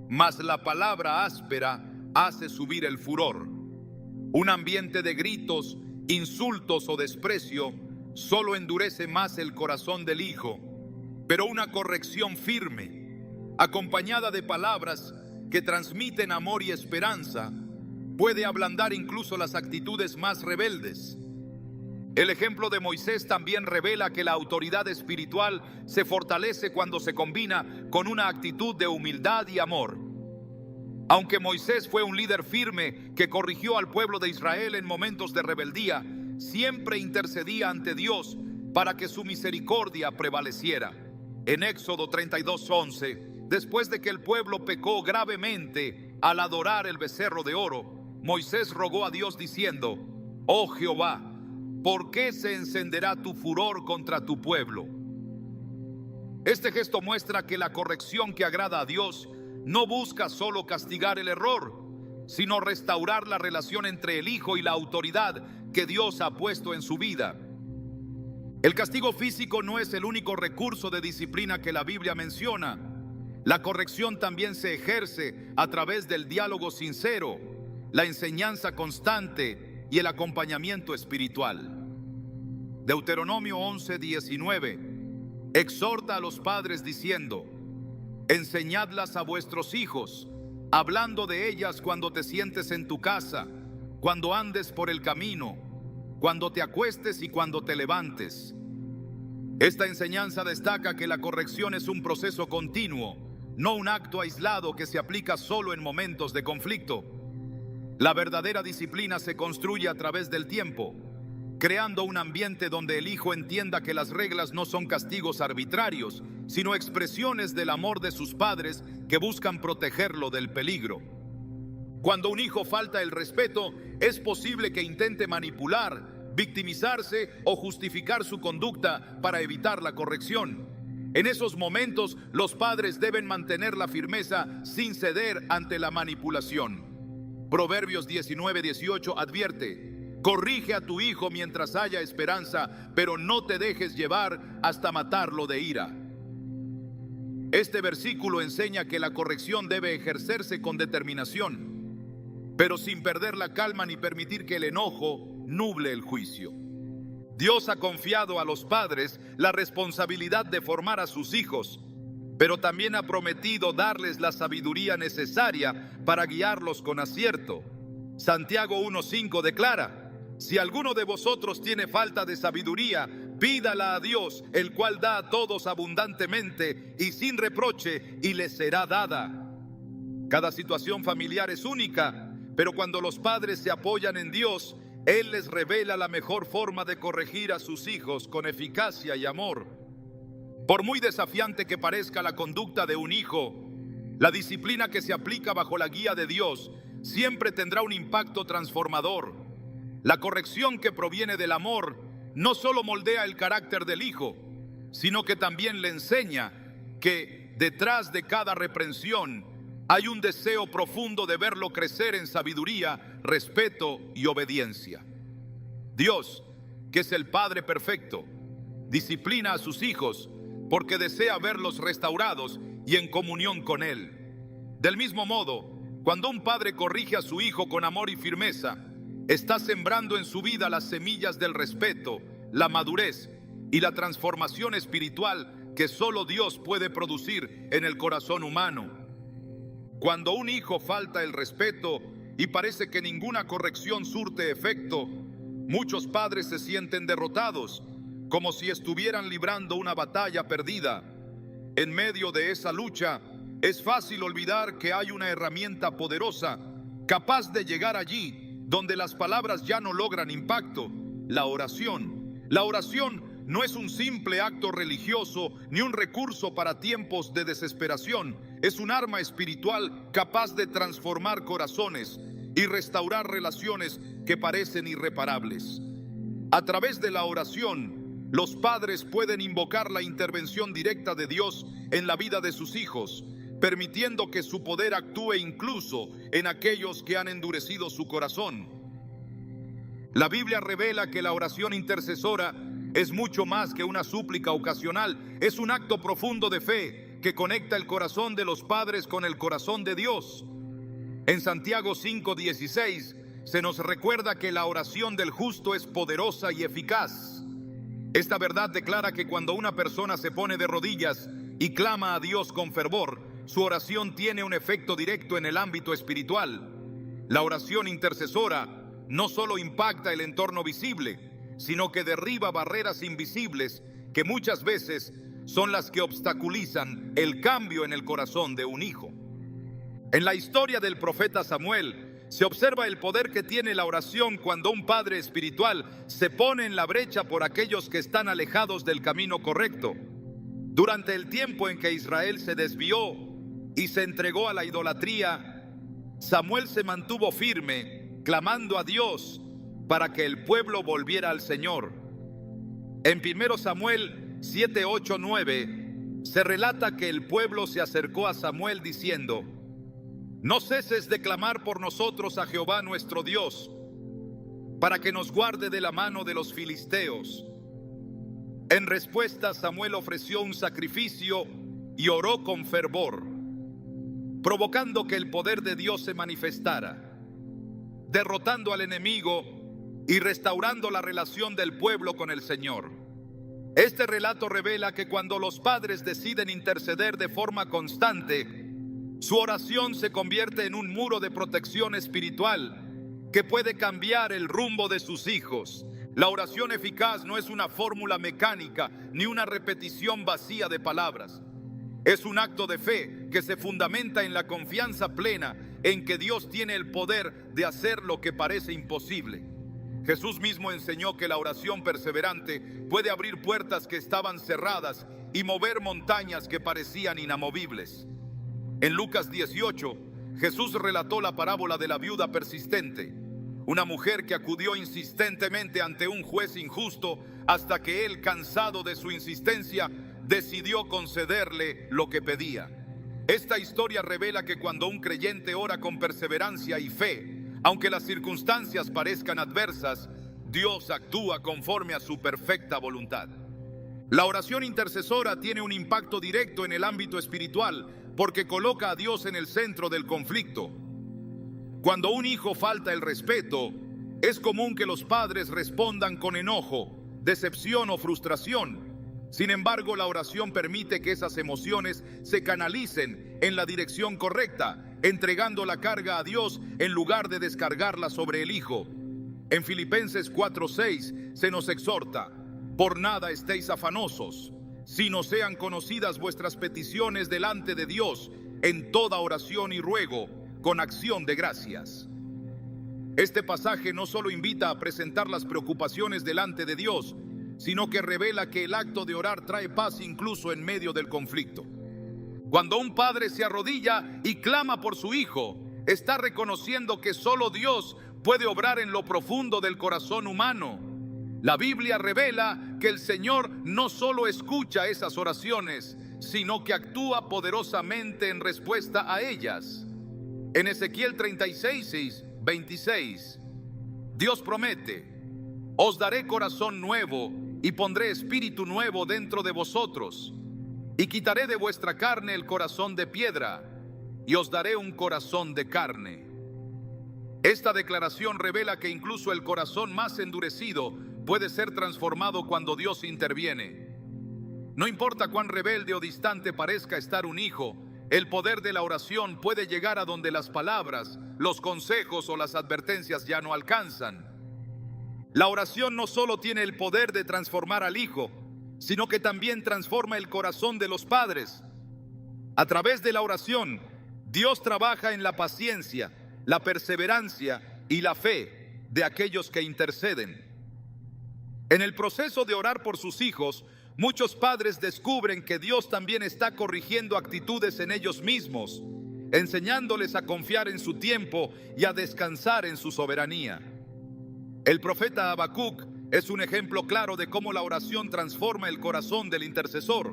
mas la palabra áspera hace subir el furor. Un ambiente de gritos, insultos o desprecio solo endurece más el corazón del hijo, pero una corrección firme, acompañada de palabras que transmiten amor y esperanza, puede ablandar incluso las actitudes más rebeldes. El ejemplo de Moisés también revela que la autoridad espiritual se fortalece cuando se combina con una actitud de humildad y amor. Aunque Moisés fue un líder firme que corrigió al pueblo de Israel en momentos de rebeldía, siempre intercedía ante Dios para que su misericordia prevaleciera. En Éxodo 32:11, después de que el pueblo pecó gravemente al adorar el becerro de oro, Moisés rogó a Dios diciendo: «Oh Jehová, ¿por qué se encenderá tu furor contra tu pueblo?». Este gesto muestra que la corrección que agrada a Dios no busca solo castigar el error, sino restaurar la relación entre el hijo y la autoridad que Dios ha puesto en su vida. El castigo físico no es el único recurso de disciplina que la Biblia menciona. La corrección también se ejerce a través del diálogo sincero, la enseñanza constante y el acompañamiento espiritual. Deuteronomio 11:19 exhorta a los padres diciendo: «Enseñadlas a vuestros hijos, hablando de ellas cuando te sientes en tu casa, cuando andes por el camino, cuando te acuestes y cuando te levantes». Esta enseñanza destaca que la corrección es un proceso continuo, no un acto aislado que se aplica solo en momentos de conflicto. La verdadera disciplina se construye a través del tiempo, creando un ambiente donde el hijo entienda que las reglas no son castigos arbitrarios, sino expresiones del amor de sus padres que buscan protegerlo del peligro. Cuando un hijo falta el respeto, es posible que intente manipular, victimizarse o justificar su conducta para evitar la corrección. En esos momentos, los padres deben mantener la firmeza sin ceder ante la manipulación. Proverbios 19:18 advierte: «Corrige a tu hijo mientras haya esperanza, pero no te dejes llevar hasta matarlo de ira». Este versículo enseña que la corrección debe ejercerse con determinación, pero sin perder la calma ni permitir que el enojo nuble el juicio. Dios ha confiado a los padres la responsabilidad de formar a sus hijos, pero también ha prometido darles la sabiduría necesaria para guiarlos con acierto. Santiago 1:5 declara: «Si alguno de vosotros tiene falta de sabiduría, pídala a Dios, el cual da a todos abundantemente y sin reproche, y le será dada». Cada situación familiar es única, pero cuando los padres se apoyan en Dios, Él les revela la mejor forma de corregir a sus hijos con eficacia y amor. Por muy desafiante que parezca la conducta de un hijo, la disciplina que se aplica bajo la guía de Dios siempre tendrá un impacto transformador. La corrección que proviene del amor no solo moldea el carácter del hijo, sino que también le enseña que detrás de cada reprensión hay un deseo profundo de verlo crecer en sabiduría, respeto y obediencia. Dios, que es el Padre perfecto, disciplina a sus hijos porque desea verlos restaurados y en comunión con Él. Del mismo modo, cuando un padre corrige a su hijo con amor y firmeza, está sembrando en su vida las semillas del respeto, la madurez y la transformación espiritual que solo Dios puede producir en el corazón humano. Cuando un hijo falta el respeto y parece que ninguna corrección surte efecto, muchos padres se sienten derrotados, como si estuvieran librando una batalla perdida. En medio de esa lucha, es fácil olvidar que hay una herramienta poderosa, capaz de llegar allí donde las palabras ya no logran impacto: la oración. La oración no es un simple acto religioso ni un recurso para tiempos de desesperación. Es un arma espiritual capaz de transformar corazones y restaurar relaciones que parecen irreparables. A través de la oración, los padres pueden invocar la intervención directa de Dios en la vida de sus hijos, permitiendo que su poder actúe incluso en aquellos que han endurecido su corazón. La Biblia revela que la oración intercesora es mucho más que una súplica ocasional, es un acto profundo de fe que conecta el corazón de los padres con el corazón de Dios. En Santiago 5:16 se nos recuerda que la oración del justo es poderosa y eficaz. Esta verdad declara que cuando una persona se pone de rodillas y clama a Dios con fervor, su oración tiene un efecto directo en el ámbito espiritual. La oración intercesora no solo impacta el entorno visible, sino que derriba barreras invisibles que muchas veces son las que obstaculizan el cambio en el corazón de un hijo. En la historia del profeta Samuel se observa el poder que tiene la oración cuando un padre espiritual se pone en la brecha por aquellos que están alejados del camino correcto. Durante el tiempo en que Israel se desvió y se entregó a la idolatría, Samuel se mantuvo firme, clamando a Dios para que el pueblo volviera al Señor. En 1 Samuel 7, 8, 9 se relata que el pueblo se acercó a Samuel diciendo: no ceses de clamar por nosotros a Jehová nuestro Dios, para que nos guarde de la mano de los filisteos. En respuesta, Samuel ofreció un sacrificio y oró con fervor, provocando que el poder de Dios se manifestara, derrotando al enemigo y restaurando la relación del pueblo con el Señor. Este relato revela que cuando los padres deciden interceder de forma constante, su oración se convierte en un muro de protección espiritual que puede cambiar el rumbo de sus hijos. La oración eficaz no es una fórmula mecánica ni una repetición vacía de palabras. Es un acto de fe que se fundamenta en la confianza plena en que Dios tiene el poder de hacer lo que parece imposible. Jesús mismo enseñó que la oración perseverante puede abrir puertas que estaban cerradas y mover montañas que parecían inamovibles. En Lucas 18, Jesús relató la parábola de la viuda persistente, una mujer que acudió insistentemente ante un juez injusto hasta que él, cansado de su insistencia, decidió concederle lo que pedía. Esta historia revela que cuando un creyente ora con perseverancia y fe, aunque las circunstancias parezcan adversas, Dios actúa conforme a su perfecta voluntad. La oración intercesora tiene un impacto directo en el ámbito espiritual porque coloca a Dios en el centro del conflicto. Cuando un hijo falta el respeto, es común que los padres respondan con enojo, decepción o frustración. Sin embargo, la oración permite que esas emociones se canalicen en la dirección correcta, entregando la carga a Dios en lugar de descargarla sobre el hijo. En Filipenses 4:6 se nos exhorta: por nada estéis afanosos, sino sean conocidas vuestras peticiones delante de Dios en toda oración y ruego, con acción de gracias. Este pasaje no solo invita a presentar las preocupaciones delante de Dios, sino que revela que el acto de orar trae paz incluso en medio del conflicto. Cuando un padre se arrodilla y clama por su hijo, está reconociendo que solo Dios puede obrar en lo profundo del corazón humano. La Biblia revela que el Señor no solo escucha esas oraciones, sino que actúa poderosamente en respuesta a ellas. En Ezequiel 36:26, Dios promete: os daré corazón nuevo y pondré espíritu nuevo dentro de vosotros, y quitaré de vuestra carne el corazón de piedra, y os daré un corazón de carne. Esta declaración revela que incluso el corazón más endurecido puede ser transformado cuando Dios interviene. No importa cuán rebelde o distante parezca estar un hijo, el poder de la oración puede llegar a donde las palabras, los consejos o las advertencias ya no alcanzan. La oración no solo tiene el poder de transformar al hijo, sino que también transforma el corazón de los padres. A través de la oración, Dios trabaja en la paciencia, la perseverancia y la fe de aquellos que interceden. En el proceso de orar por sus hijos, muchos padres descubren que Dios también está corrigiendo actitudes en ellos mismos, enseñándoles a confiar en su tiempo y a descansar en su soberanía. El profeta Habacuc es un ejemplo claro de cómo la oración transforma el corazón del intercesor.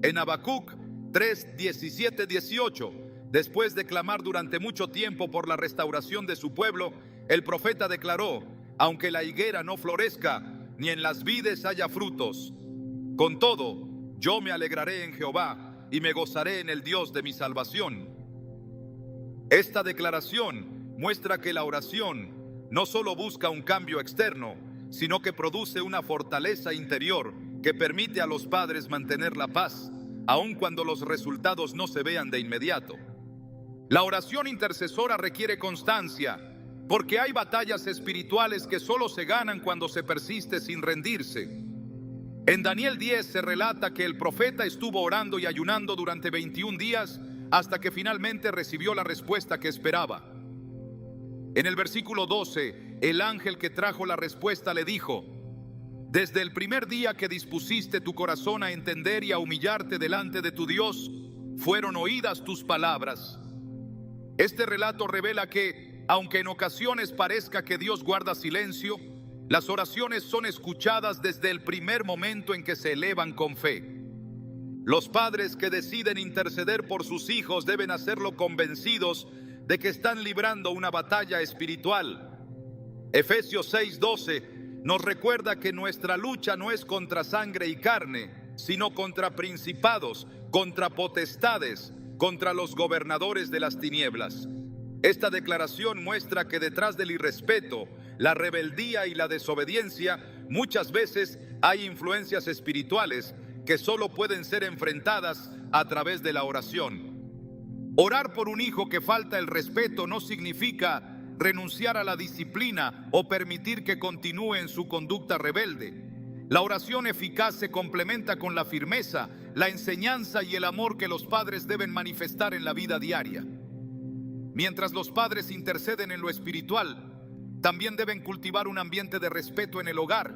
En Habacuc 3, 17, 18, después de clamar durante mucho tiempo por la restauración de su pueblo, el profeta declaró: aunque la higuera no florezca, ni en las vides haya frutos. Con todo, yo me alegraré en Jehová y me gozaré en el Dios de mi salvación. Esta declaración muestra que la oración no solo busca un cambio externo, sino que produce una fortaleza interior que permite a los padres mantener la paz, aun cuando los resultados no se vean de inmediato. La oración intercesora requiere constancia, porque hay batallas espirituales que solo se ganan cuando se persiste sin rendirse. En Daniel 10 se relata que el profeta estuvo orando y ayunando durante 21 días hasta que finalmente recibió la respuesta que esperaba. En el versículo 12, el ángel que trajo la respuesta le dijo: desde el primer día que dispusiste tu corazón a entender y a humillarte delante de tu Dios, fueron oídas tus palabras. Este relato revela que, aunque en ocasiones parezca que Dios guarda silencio, las oraciones son escuchadas desde el primer momento en que se elevan con fe. Los padres que deciden interceder por sus hijos deben hacerlo convencidos de que están librando una batalla espiritual. Efesios 6:12 nos recuerda que nuestra lucha no es contra sangre y carne, sino contra principados, contra potestades, contra los gobernadores de las tinieblas. Esta declaración muestra que detrás del irrespeto, la rebeldía y la desobediencia, muchas veces hay influencias espirituales que solo pueden ser enfrentadas a través de la oración. Orar por un hijo que falta el respeto no significa renunciar a la disciplina o permitir que continúe en su conducta rebelde. La oración eficaz se complementa con la firmeza, la enseñanza y el amor que los padres deben manifestar en la vida diaria. Mientras los padres interceden en lo espiritual, también deben cultivar un ambiente de respeto en el hogar,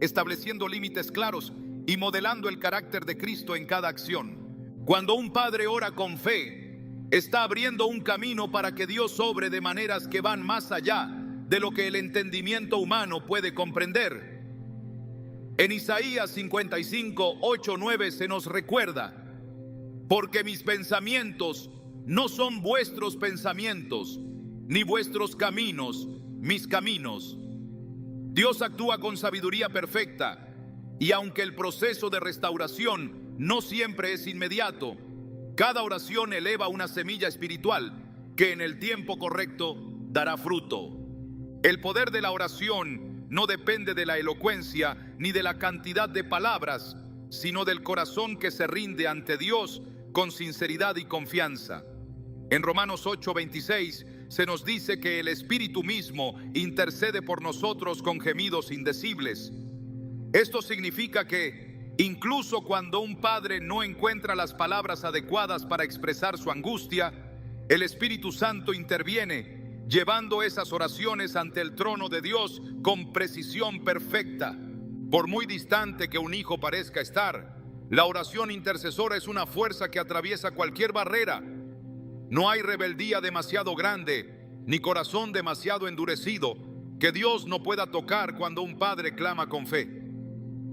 estableciendo límites claros y modelando el carácter de Cristo en cada acción. Cuando un padre ora con fe, está abriendo un camino para que Dios obre de maneras que van más allá de lo que el entendimiento humano puede comprender. En Isaías 55, 8, 9 se nos recuerda: porque mis pensamientos no son vuestros pensamientos, ni vuestros caminos mis caminos. Dios actúa con sabiduría perfecta, y aunque el proceso de restauración no siempre es inmediato, cada oración eleva una semilla espiritual que en el tiempo correcto dará fruto. El poder de la oración no depende de la elocuencia ni de la cantidad de palabras, sino del corazón que se rinde ante Dios con sinceridad y confianza. En Romanos 8:26 se nos dice que el Espíritu mismo intercede por nosotros con gemidos indecibles. Esto significa que incluso cuando un padre no encuentra las palabras adecuadas para expresar su angustia, el Espíritu Santo interviene, llevando esas oraciones ante el trono de Dios con precisión perfecta. Por muy distante que un hijo parezca estar, la oración intercesora es una fuerza que atraviesa cualquier barrera. No hay rebeldía demasiado grande, ni corazón demasiado endurecido, que Dios no pueda tocar cuando un padre clama con fe.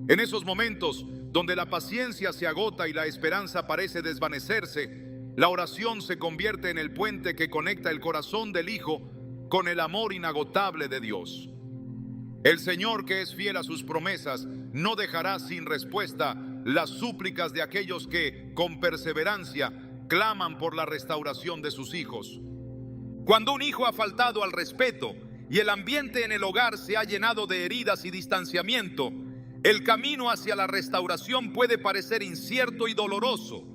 En esos momentos donde la paciencia se agota y la esperanza parece desvanecerse, la oración se convierte en el puente que conecta el corazón del Hijo con el amor inagotable de Dios. El Señor, que es fiel a sus promesas, no dejará sin respuesta las súplicas de aquellos que, con perseverancia, claman por la restauración de sus hijos. Cuando un hijo ha faltado al respeto y el ambiente en el hogar se ha llenado de heridas y distanciamiento, el camino hacia la restauración puede parecer incierto y doloroso.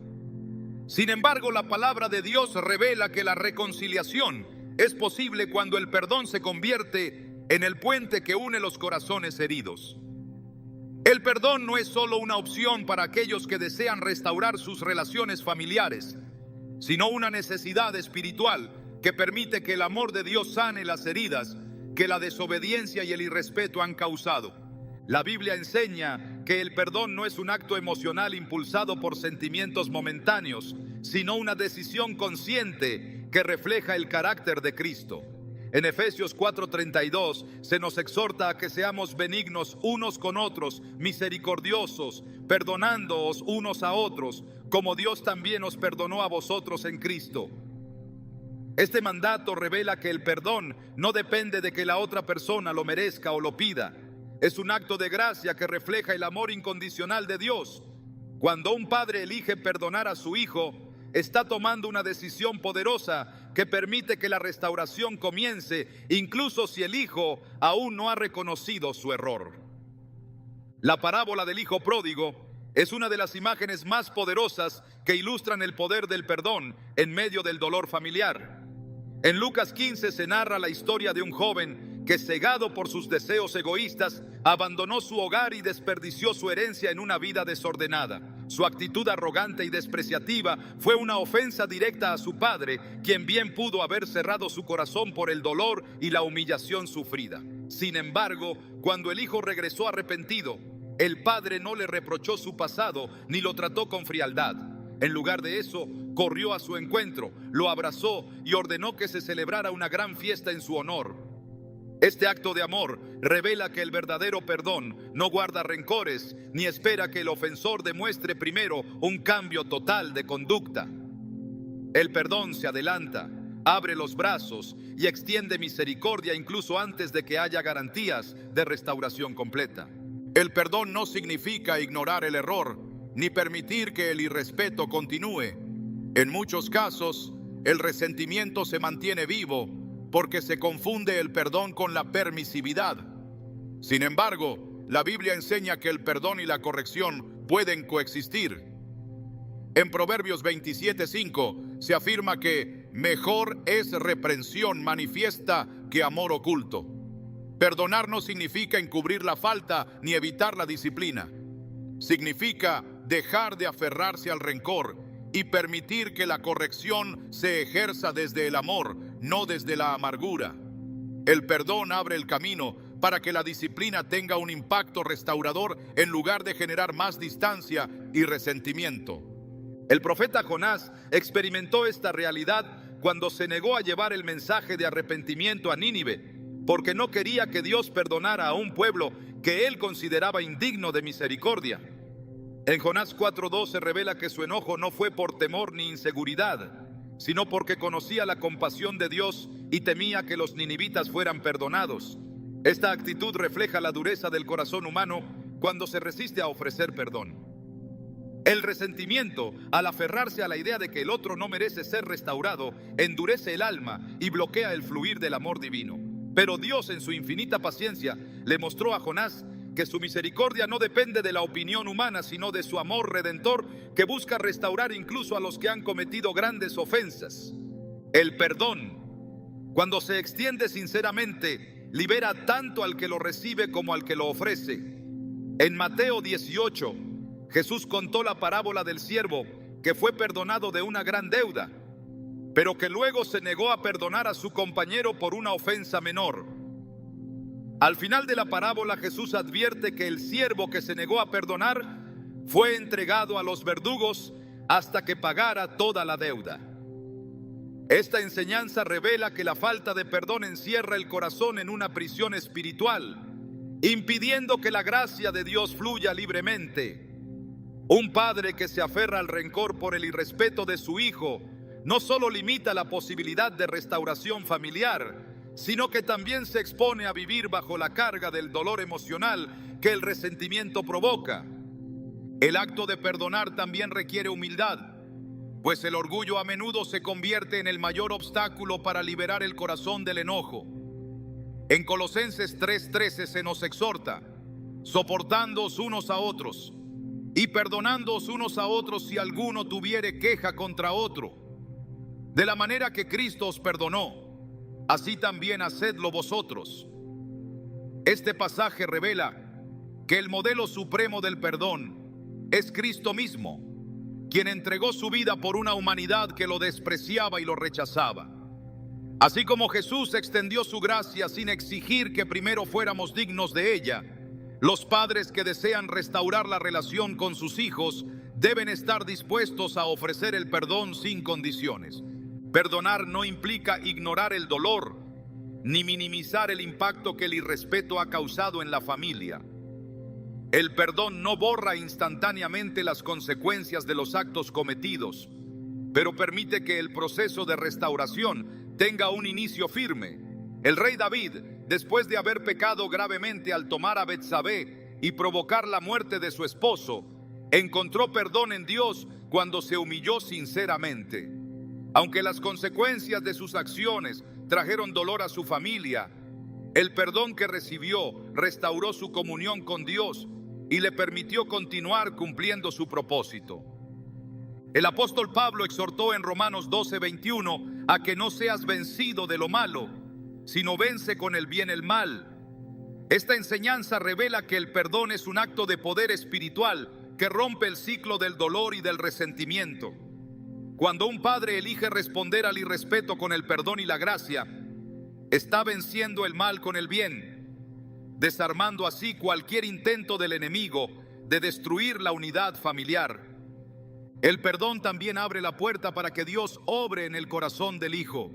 Sin embargo, la palabra de Dios revela que la reconciliación es posible cuando el perdón se convierte en el puente que une los corazones heridos. El perdón no es solo una opción para aquellos que desean restaurar sus relaciones familiares, sino una necesidad espiritual que permite que el amor de Dios sane las heridas que la desobediencia y el irrespeto han causado. La Biblia enseña que el perdón no es un acto emocional impulsado por sentimientos momentáneos, sino una decisión consciente que refleja el carácter de Cristo. En Efesios 4:32 se nos exhorta a que seamos benignos unos con otros, misericordiosos, perdonándoos unos a otros, como Dios también os perdonó a vosotros en Cristo. Este mandato revela que el perdón no depende de que la otra persona lo merezca o lo pida. Es un acto de gracia que refleja el amor incondicional de Dios. Cuando un padre elige perdonar a su hijo, está tomando una decisión poderosa que permite que la restauración comience, incluso si el hijo aún no ha reconocido su error. La parábola del hijo pródigo es una de las imágenes más poderosas que ilustran el poder del perdón en medio del dolor familiar. En Lucas 15 se narra la historia de un joven que, cegado por sus deseos egoístas, abandonó su hogar y desperdició su herencia en una vida desordenada. Su actitud arrogante y despreciativa fue una ofensa directa a su padre, quien bien pudo haber cerrado su corazón por el dolor y la humillación sufrida. Sin embargo, cuando el hijo regresó arrepentido, el padre no le reprochó su pasado ni lo trató con frialdad. En lugar de eso, corrió a su encuentro, lo abrazó y ordenó que se celebrara una gran fiesta en su honor. Este acto de amor revela que el verdadero perdón no guarda rencores ni espera que el ofensor demuestre primero un cambio total de conducta. El perdón se adelanta, abre los brazos y extiende misericordia incluso antes de que haya garantías de restauración completa. El perdón no significa ignorar el error, ni permitir que el irrespeto continúe. En muchos casos, el resentimiento se mantiene vivo porque se confunde el perdón con la permisividad. Sin embargo, la Biblia enseña que el perdón y la corrección pueden coexistir. En Proverbios 27:5 se afirma que mejor es reprensión manifiesta que amor oculto. Perdonar no significa encubrir la falta ni evitar la disciplina. Significa dejar de aferrarse al rencor y permitir que la corrección se ejerza desde el amor, no desde la amargura. El perdón abre el camino para que la disciplina tenga un impacto restaurador en lugar de generar más distancia y resentimiento. El profeta Jonás experimentó esta realidad cuando se negó a llevar el mensaje de arrepentimiento a Nínive, porque no quería que Dios perdonara a un pueblo que él consideraba indigno de misericordia. En Jonás 4:2 se revela que su enojo no fue por temor ni inseguridad, sino porque conocía la compasión de Dios y temía que los ninivitas fueran perdonados. Esta actitud refleja la dureza del corazón humano cuando se resiste a ofrecer perdón. El resentimiento, al aferrarse a la idea de que el otro no merece ser restaurado, endurece el alma y bloquea el fluir del amor divino. Pero Dios, en su infinita paciencia, le mostró a Jonás que su misericordia no depende de la opinión humana, sino de su amor redentor que busca restaurar incluso a los que han cometido grandes ofensas. El perdón, cuando se extiende sinceramente, libera tanto al que lo recibe como al que lo ofrece. En Mateo 18, Jesús contó la parábola del siervo que fue perdonado de una gran deuda, pero que luego se negó a perdonar a su compañero por una ofensa menor. Al final de la parábola, Jesús advierte que el siervo que se negó a perdonar fue entregado a los verdugos hasta que pagara toda la deuda. Esta enseñanza revela que la falta de perdón encierra el corazón en una prisión espiritual, impidiendo que la gracia de Dios fluya libremente. Un padre que se aferra al rencor por el irrespeto de su hijo no solo limita la posibilidad de restauración familiar, sino que también se expone a vivir bajo la carga del dolor emocional que el resentimiento provoca. El acto de perdonar también requiere humildad, pues el orgullo a menudo se convierte en el mayor obstáculo para liberar el corazón del enojo. En Colosenses 3:13 se nos exhorta: soportándoos unos a otros y perdonándoos unos a otros si alguno tuviere queja contra otro. De la manera que Cristo os perdonó, así también hacedlo vosotros. Este pasaje revela que el modelo supremo del perdón es Cristo mismo, quien entregó su vida por una humanidad que lo despreciaba y lo rechazaba. Así como Jesús extendió su gracia sin exigir que primero fuéramos dignos de ella, los padres que desean restaurar la relación con sus hijos deben estar dispuestos a ofrecer el perdón sin condiciones. Perdonar no implica ignorar el dolor, ni minimizar el impacto que el irrespeto ha causado en la familia. El perdón no borra instantáneamente las consecuencias de los actos cometidos, pero permite que el proceso de restauración tenga un inicio firme. El rey David, después de haber pecado gravemente al tomar a Betsabé y provocar la muerte de su esposo, encontró perdón en Dios cuando se humilló sinceramente. Aunque las consecuencias de sus acciones trajeron dolor a su familia, el perdón que recibió restauró su comunión con Dios y le permitió continuar cumpliendo su propósito. El apóstol Pablo exhortó en Romanos 12:21 a que no seas vencido de lo malo, sino vence con el bien el mal. Esta enseñanza revela que el perdón es un acto de poder espiritual que rompe el ciclo del dolor y del resentimiento. Cuando un padre elige responder al irrespeto con el perdón y la gracia, está venciendo el mal con el bien, desarmando así cualquier intento del enemigo de destruir la unidad familiar. El perdón también abre la puerta para que Dios obre en el corazón del hijo.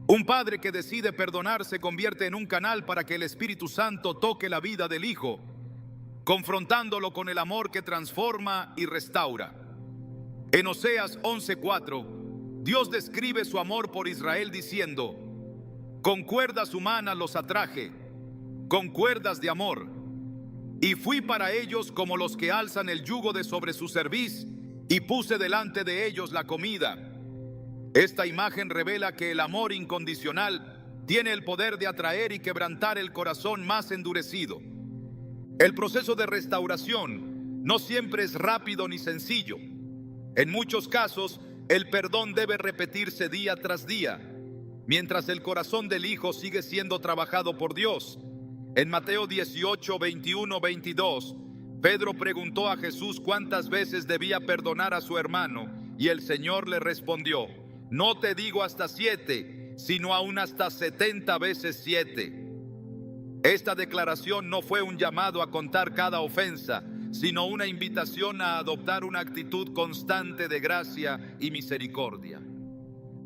Un padre que decide perdonar se convierte en un canal para que el Espíritu Santo toque la vida del hijo, confrontándolo con el amor que transforma y restaura. En Oseas 11:4, Dios describe su amor por Israel diciendo: con cuerdas humanas los atraje, con cuerdas de amor, y fui para ellos como los que alzan el yugo de sobre su cerviz, y puse delante de ellos la comida. Esta imagen revela que el amor incondicional tiene el poder de atraer y quebrantar el corazón más endurecido. El proceso de restauración no siempre es rápido ni sencillo. En muchos casos, el perdón debe repetirse día tras día, mientras el corazón del hijo sigue siendo trabajado por Dios. En Mateo 18, 21, 22, Pedro preguntó a Jesús cuántas veces debía perdonar a su hermano, y el Señor le respondió: no te digo hasta 7, sino aún hasta 70 veces 7. Esta declaración no fue un llamado a contar cada ofensa, sino una invitación a adoptar una actitud constante de gracia y misericordia.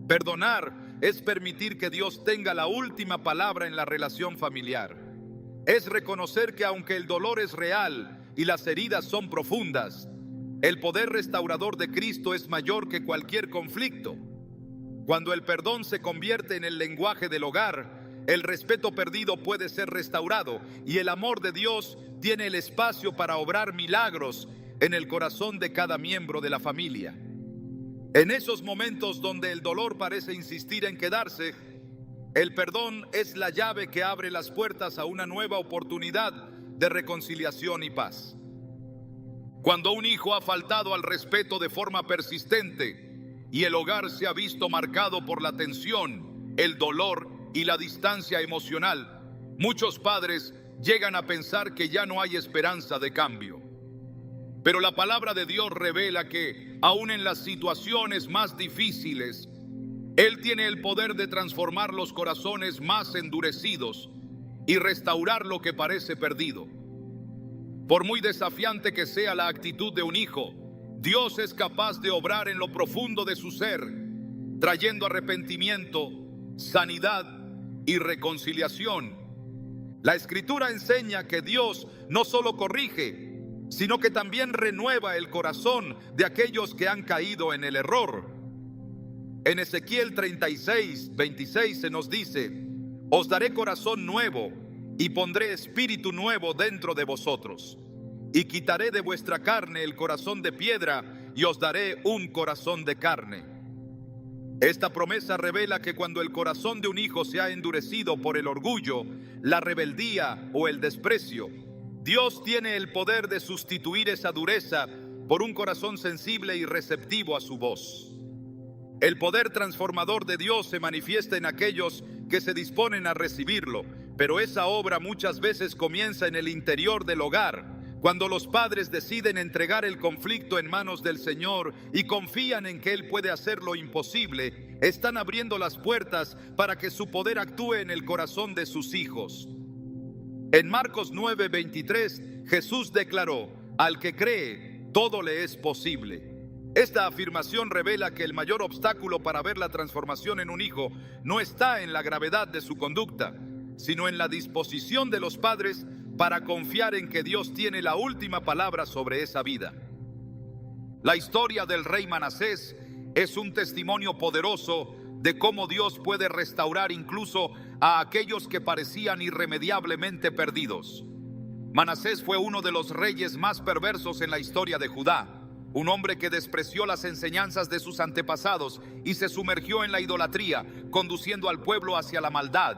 Perdonar es permitir que Dios tenga la última palabra en la relación familiar. Es reconocer que aunque el dolor es real y las heridas son profundas, el poder restaurador de Cristo es mayor que cualquier conflicto. Cuando el perdón se convierte en el lenguaje del hogar, el respeto perdido puede ser restaurado y el amor de Dios tiene el espacio para obrar milagros en el corazón de cada miembro de la familia. En esos momentos donde el dolor parece insistir en quedarse, el perdón es la llave que abre las puertas a una nueva oportunidad de reconciliación y paz. Cuando un hijo ha faltado al respeto de forma persistente y el hogar se ha visto marcado por la tensión, el dolor y la distancia emocional, muchos padres llegan a pensar que ya no hay esperanza de cambio. Pero la palabra de Dios revela que, aún en las situaciones más difíciles, Él tiene el poder de transformar los corazones más endurecidos y restaurar lo que parece perdido. Por muy desafiante que sea la actitud de un hijo, Dios es capaz de obrar en lo profundo de su ser, trayendo arrepentimiento, sanidad y reconciliación. La Escritura enseña que Dios no solo corrige, sino que también renueva el corazón de aquellos que han caído en el error. En Ezequiel 36, 26 se nos dice: os daré corazón nuevo y pondré espíritu nuevo dentro de vosotros, y quitaré de vuestra carne el corazón de piedra y os daré un corazón de carne. Esta promesa revela que cuando el corazón de un hijo se ha endurecido por el orgullo, la rebeldía o el desprecio, Dios tiene el poder de sustituir esa dureza por un corazón sensible y receptivo a su voz. El poder transformador de Dios se manifiesta en aquellos que se disponen a recibirlo, pero esa obra muchas veces comienza en el interior del hogar, cuando los padres deciden entregar el conflicto en manos del Señor y confían en que Él puede hacer lo imposible. Están abriendo las puertas para que su poder actúe en el corazón de sus hijos. En Marcos 9:23, Jesús declaró: al que cree, todo le es posible. Esta afirmación revela que el mayor obstáculo para ver la transformación en un hijo no está en la gravedad de su conducta, sino en la disposición de los padres para confiar en que Dios tiene la última palabra sobre esa vida. La historia del rey Manasés es un testimonio poderoso de cómo Dios puede restaurar incluso a aquellos que parecían irremediablemente perdidos. Manasés fue uno de los reyes más perversos en la historia de Judá, un hombre que despreció las enseñanzas de sus antepasados y se sumergió en la idolatría, conduciendo al pueblo hacia la maldad.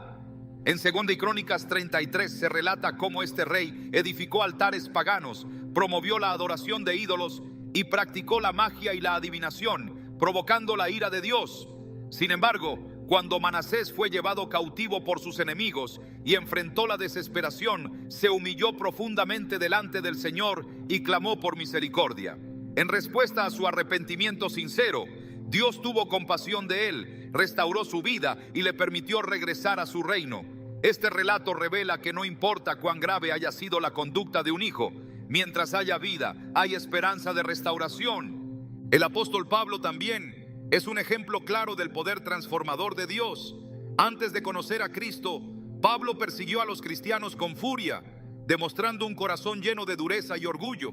En 2 Crónicas 33 se relata cómo este rey edificó altares paganos, promovió la adoración de ídolos y practicó la magia y la adivinación, provocando la ira de Dios. Sin embargo, cuando Manasés fue llevado cautivo por sus enemigos y enfrentó la desesperación, se humilló profundamente delante del Señor y clamó por misericordia. En respuesta a su arrepentimiento sincero, Dios tuvo compasión de él, restauró su vida y le permitió regresar a su reino. Este relato revela que no importa cuán grave haya sido la conducta de un hijo, mientras haya vida, hay esperanza de restauración. El apóstol Pablo también es un ejemplo claro del poder transformador de Dios. Antes de conocer a Cristo, Pablo persiguió a los cristianos con furia, demostrando un corazón lleno de dureza y orgullo.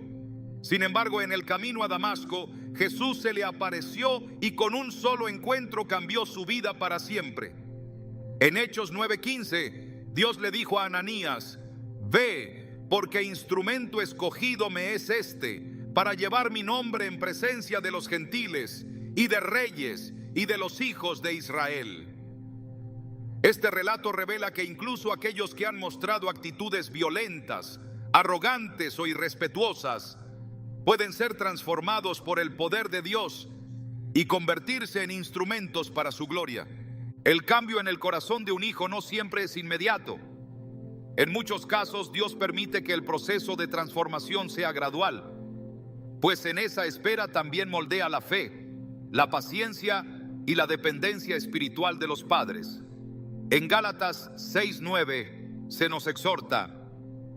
Sin embargo, en el camino a Damasco, Jesús se le apareció y con un solo encuentro cambió su vida para siempre. En Hechos 9:15, Dios le dijo a Ananías: «Ve, porque instrumento escogido me es este, para llevar mi nombre en presencia de los gentiles y de reyes y de los hijos de Israel». Este relato revela que incluso aquellos que han mostrado actitudes violentas, arrogantes o irrespetuosas pueden ser transformados por el poder de Dios y convertirse en instrumentos para su gloria. El cambio en el corazón de un hijo no siempre es inmediato. En muchos casos, Dios permite que el proceso de transformación sea gradual, pues en esa espera también moldea la fe, la paciencia y la dependencia espiritual de los padres. En Gálatas 6:9 se nos exhorta: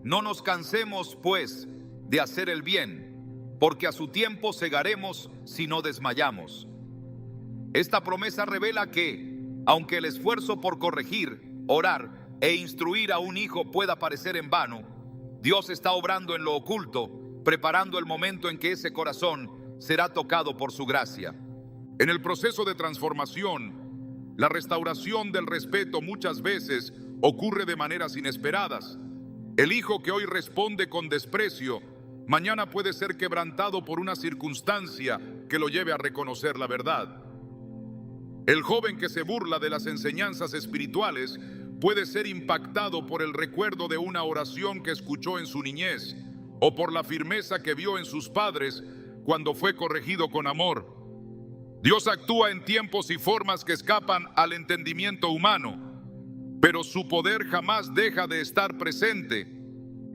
«No nos cansemos, pues, de hacer el bien, porque a su tiempo segaremos si no desmayamos». Esta promesa revela que, aunque el esfuerzo por corregir, orar e instruir a un hijo pueda parecer en vano, Dios está obrando en lo oculto, preparando el momento en que ese corazón será tocado por su gracia. En el proceso de transformación, la restauración del respeto muchas veces ocurre de maneras inesperadas. El hijo que hoy responde con desprecio, mañana puede ser quebrantado por una circunstancia que lo lleve a reconocer la verdad. El joven que se burla de las enseñanzas espirituales puede ser impactado por el recuerdo de una oración que escuchó en su niñez o por la firmeza que vio en sus padres cuando fue corregido con amor. Dios actúa en tiempos y formas que escapan al entendimiento humano, pero su poder jamás deja de estar presente.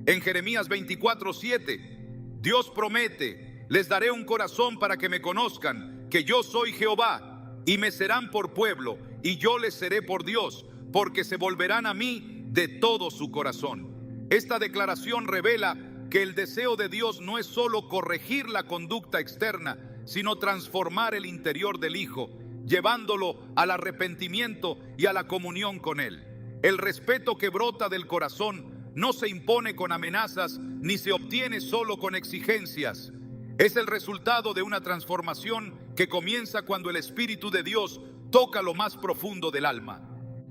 En Jeremías 24:7, Dios promete: «Les daré un corazón para que me conozcan, que yo soy Jehová, y me serán por pueblo, y yo les seré por Dios, porque se volverán a mí de todo su corazón». Esta declaración revela que el deseo de Dios no es solo corregir la conducta externa, sino transformar el interior del hijo, llevándolo al arrepentimiento y a la comunión con él. El respeto que brota del corazón no se impone con amenazas ni se obtiene solo con exigencias. Es el resultado de una transformación que comienza cuando el Espíritu de Dios toca lo más profundo del alma.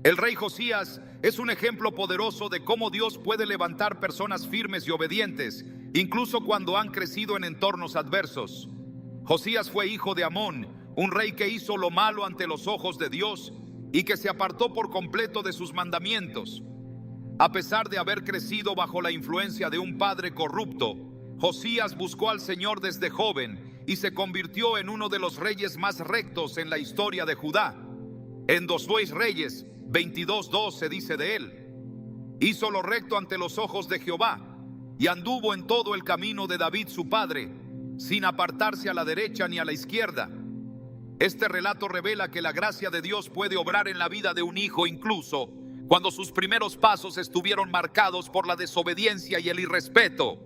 El rey Josías es un ejemplo poderoso de cómo Dios puede levantar personas firmes y obedientes, incluso cuando han crecido en entornos adversos. Josías fue hijo de Amón, un rey que hizo lo malo ante los ojos de Dios y que se apartó por completo de sus mandamientos. A pesar de haber crecido bajo la influencia de un padre corrupto, Josías buscó al Señor desde joven y se convirtió en uno de los reyes más rectos en la historia de Judá. En 2 Reyes 22:2 se dice de él: «Hizo lo recto ante los ojos de Jehová y anduvo en todo el camino de David su padre, sin apartarse a la derecha ni a la izquierda». Este relato revela que la gracia de Dios puede obrar en la vida de un hijo incluso cuando sus primeros pasos estuvieron marcados por la desobediencia y el irrespeto.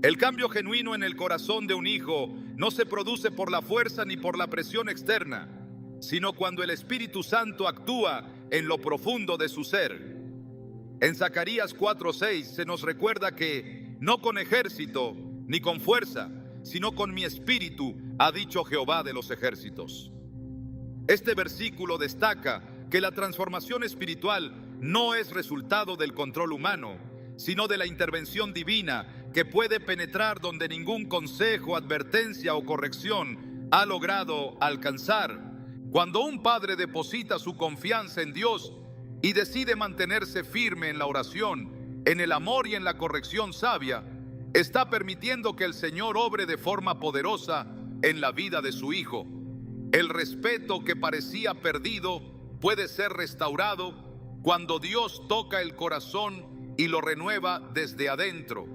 El cambio genuino en el corazón de un hijo no se produce por la fuerza ni por la presión externa, sino cuando el Espíritu Santo actúa en lo profundo de su ser. En Zacarías 4:6 se nos recuerda que no con ejército ni con fuerza, sino con mi espíritu, ha dicho Jehová de los ejércitos. Este versículo destaca que la transformación espiritual no es resultado del control humano, sino de la intervención divina que puede penetrar donde ningún consejo, advertencia o corrección ha logrado alcanzar. Cuando un padre deposita su confianza en Dios y decide mantenerse firme en la oración, en el amor y en la corrección sabia, está permitiendo que el Señor obre de forma poderosa en la vida de su hijo. El respeto que parecía perdido puede ser restaurado cuando Dios toca el corazón y lo renueva desde adentro.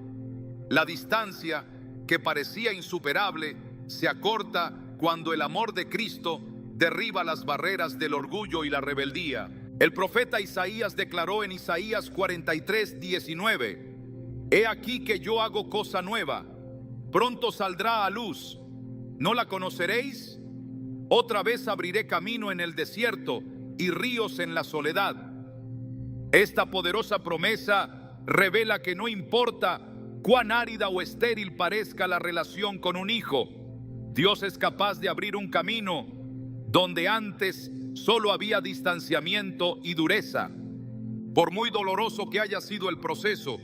La distancia que parecía insuperable se acorta cuando el amor de Cristo derriba las barreras del orgullo y la rebeldía. El profeta Isaías declaró en Isaías 43:19: He aquí que yo hago cosa nueva, pronto saldrá a luz, ¿no la conoceréis? Otra vez abriré camino en el desierto y ríos en la soledad. Esta poderosa promesa revela que no importa cuán árida o estéril parezca la relación con un hijo, Dios es capaz de abrir un camino donde antes solo había distanciamiento y dureza. Por muy doloroso que haya sido el proceso,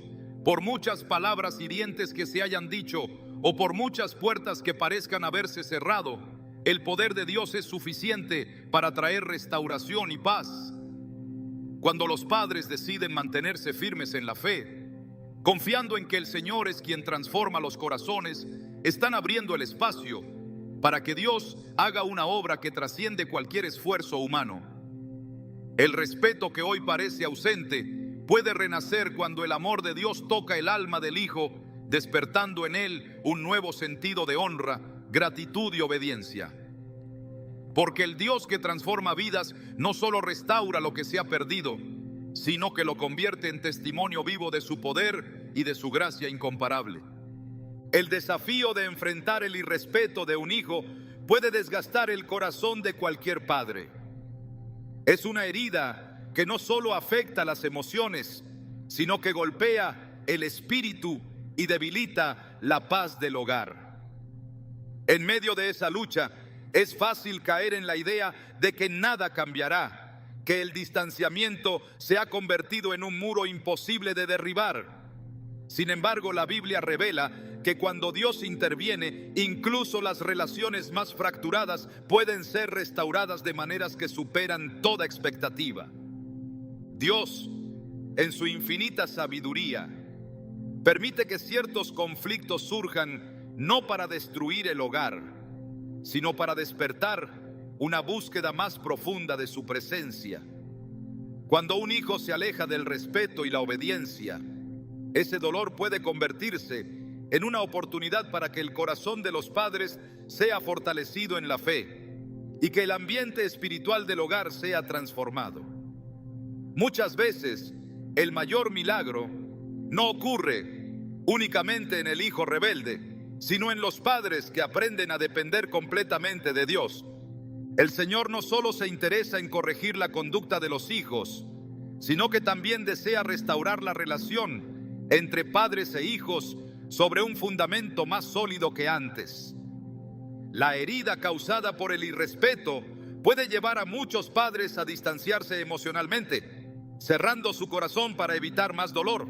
por muchas palabras hirientes que se hayan dicho o por muchas puertas que parezcan haberse cerrado, el poder de Dios es suficiente para traer restauración y paz. Cuando los padres deciden mantenerse firmes en la fe, confiando en que el Señor es quien transforma los corazones, están abriendo el espacio para que Dios haga una obra que trasciende cualquier esfuerzo humano. El respeto que hoy parece ausente puede renacer cuando el amor de Dios toca el alma del Hijo, despertando en él un nuevo sentido de honra, gratitud y obediencia. Porque el Dios que transforma vidas no solo restaura lo que se ha perdido, sino que lo convierte en testimonio vivo de su poder y de su gracia incomparable. El desafío de enfrentar el irrespeto de un hijo puede desgastar el corazón de cualquier padre. Es una herida que no solo afecta las emociones, sino que golpea el espíritu y debilita la paz del hogar. En medio de esa lucha, es fácil caer en la idea de que nada cambiará, que el distanciamiento se ha convertido en un muro imposible de derribar. Sin embargo, la Biblia revela que cuando Dios interviene, incluso las relaciones más fracturadas pueden ser restauradas de maneras que superan toda expectativa. Dios, en su infinita sabiduría, permite que ciertos conflictos surjan no para destruir el hogar, sino para despertar una búsqueda más profunda de su presencia. Cuando un hijo se aleja del respeto y la obediencia, ese dolor puede convertirse en una oportunidad para que el corazón de los padres sea fortalecido en la fe y que el ambiente espiritual del hogar sea transformado. Muchas veces, el mayor milagro no ocurre únicamente en el hijo rebelde, sino en los padres que aprenden a depender completamente de Dios. El Señor no solo se interesa en corregir la conducta de los hijos, sino que también desea restaurar la relación entre padres e hijos sobre un fundamento más sólido que antes. La herida causada por el irrespeto puede llevar a muchos padres a distanciarse emocionalmente, cerrando su corazón para evitar más dolor.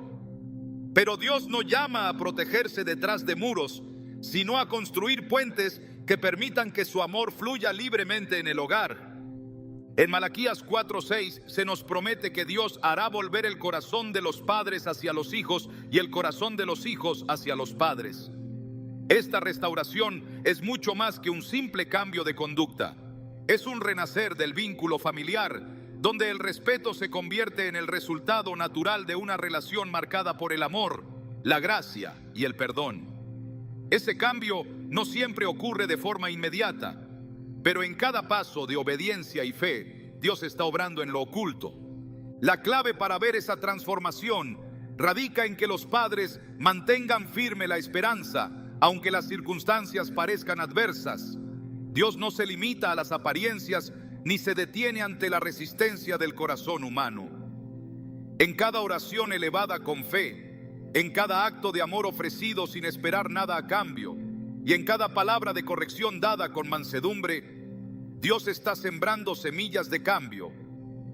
Pero Dios no llama a protegerse detrás de muros, sino a construir puentes que permitan que su amor fluya libremente en el hogar. En Malaquías 4:6 se nos promete que Dios hará volver el corazón de los padres hacia los hijos y el corazón de los hijos hacia los padres. Esta restauración es mucho más que un simple cambio de conducta. Es un renacer del vínculo familiar, donde el respeto se convierte en el resultado natural de una relación marcada por el amor, la gracia y el perdón. Ese cambio no siempre ocurre de forma inmediata, pero en cada paso de obediencia y fe, Dios está obrando en lo oculto. La clave para ver esa transformación radica en que los padres mantengan firme la esperanza, aunque las circunstancias parezcan adversas. Dios no se limita a las apariencias ni se detiene ante la resistencia del corazón humano. En cada oración elevada con fe, en cada acto de amor ofrecido sin esperar nada a cambio, y en cada palabra de corrección dada con mansedumbre, Dios está sembrando semillas de cambio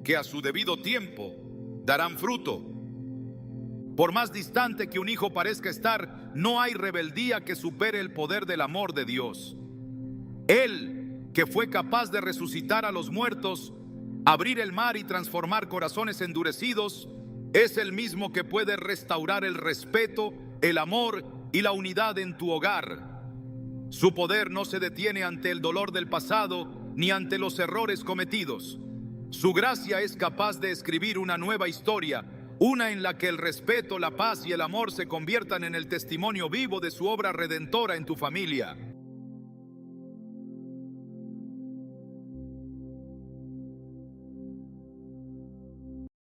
que a su debido tiempo darán fruto. Por más distante que un hijo parezca estar, no hay rebeldía que supere el poder del amor de Dios. Él, que fue capaz de resucitar a los muertos, abrir el mar y transformar corazones endurecidos, es el mismo que puede restaurar el respeto, el amor y la unidad en tu hogar. Su poder no se detiene ante el dolor del pasado ni ante los errores cometidos. Su gracia es capaz de escribir una nueva historia, una en la que el respeto, la paz y el amor se conviertan en el testimonio vivo de su obra redentora en tu familia.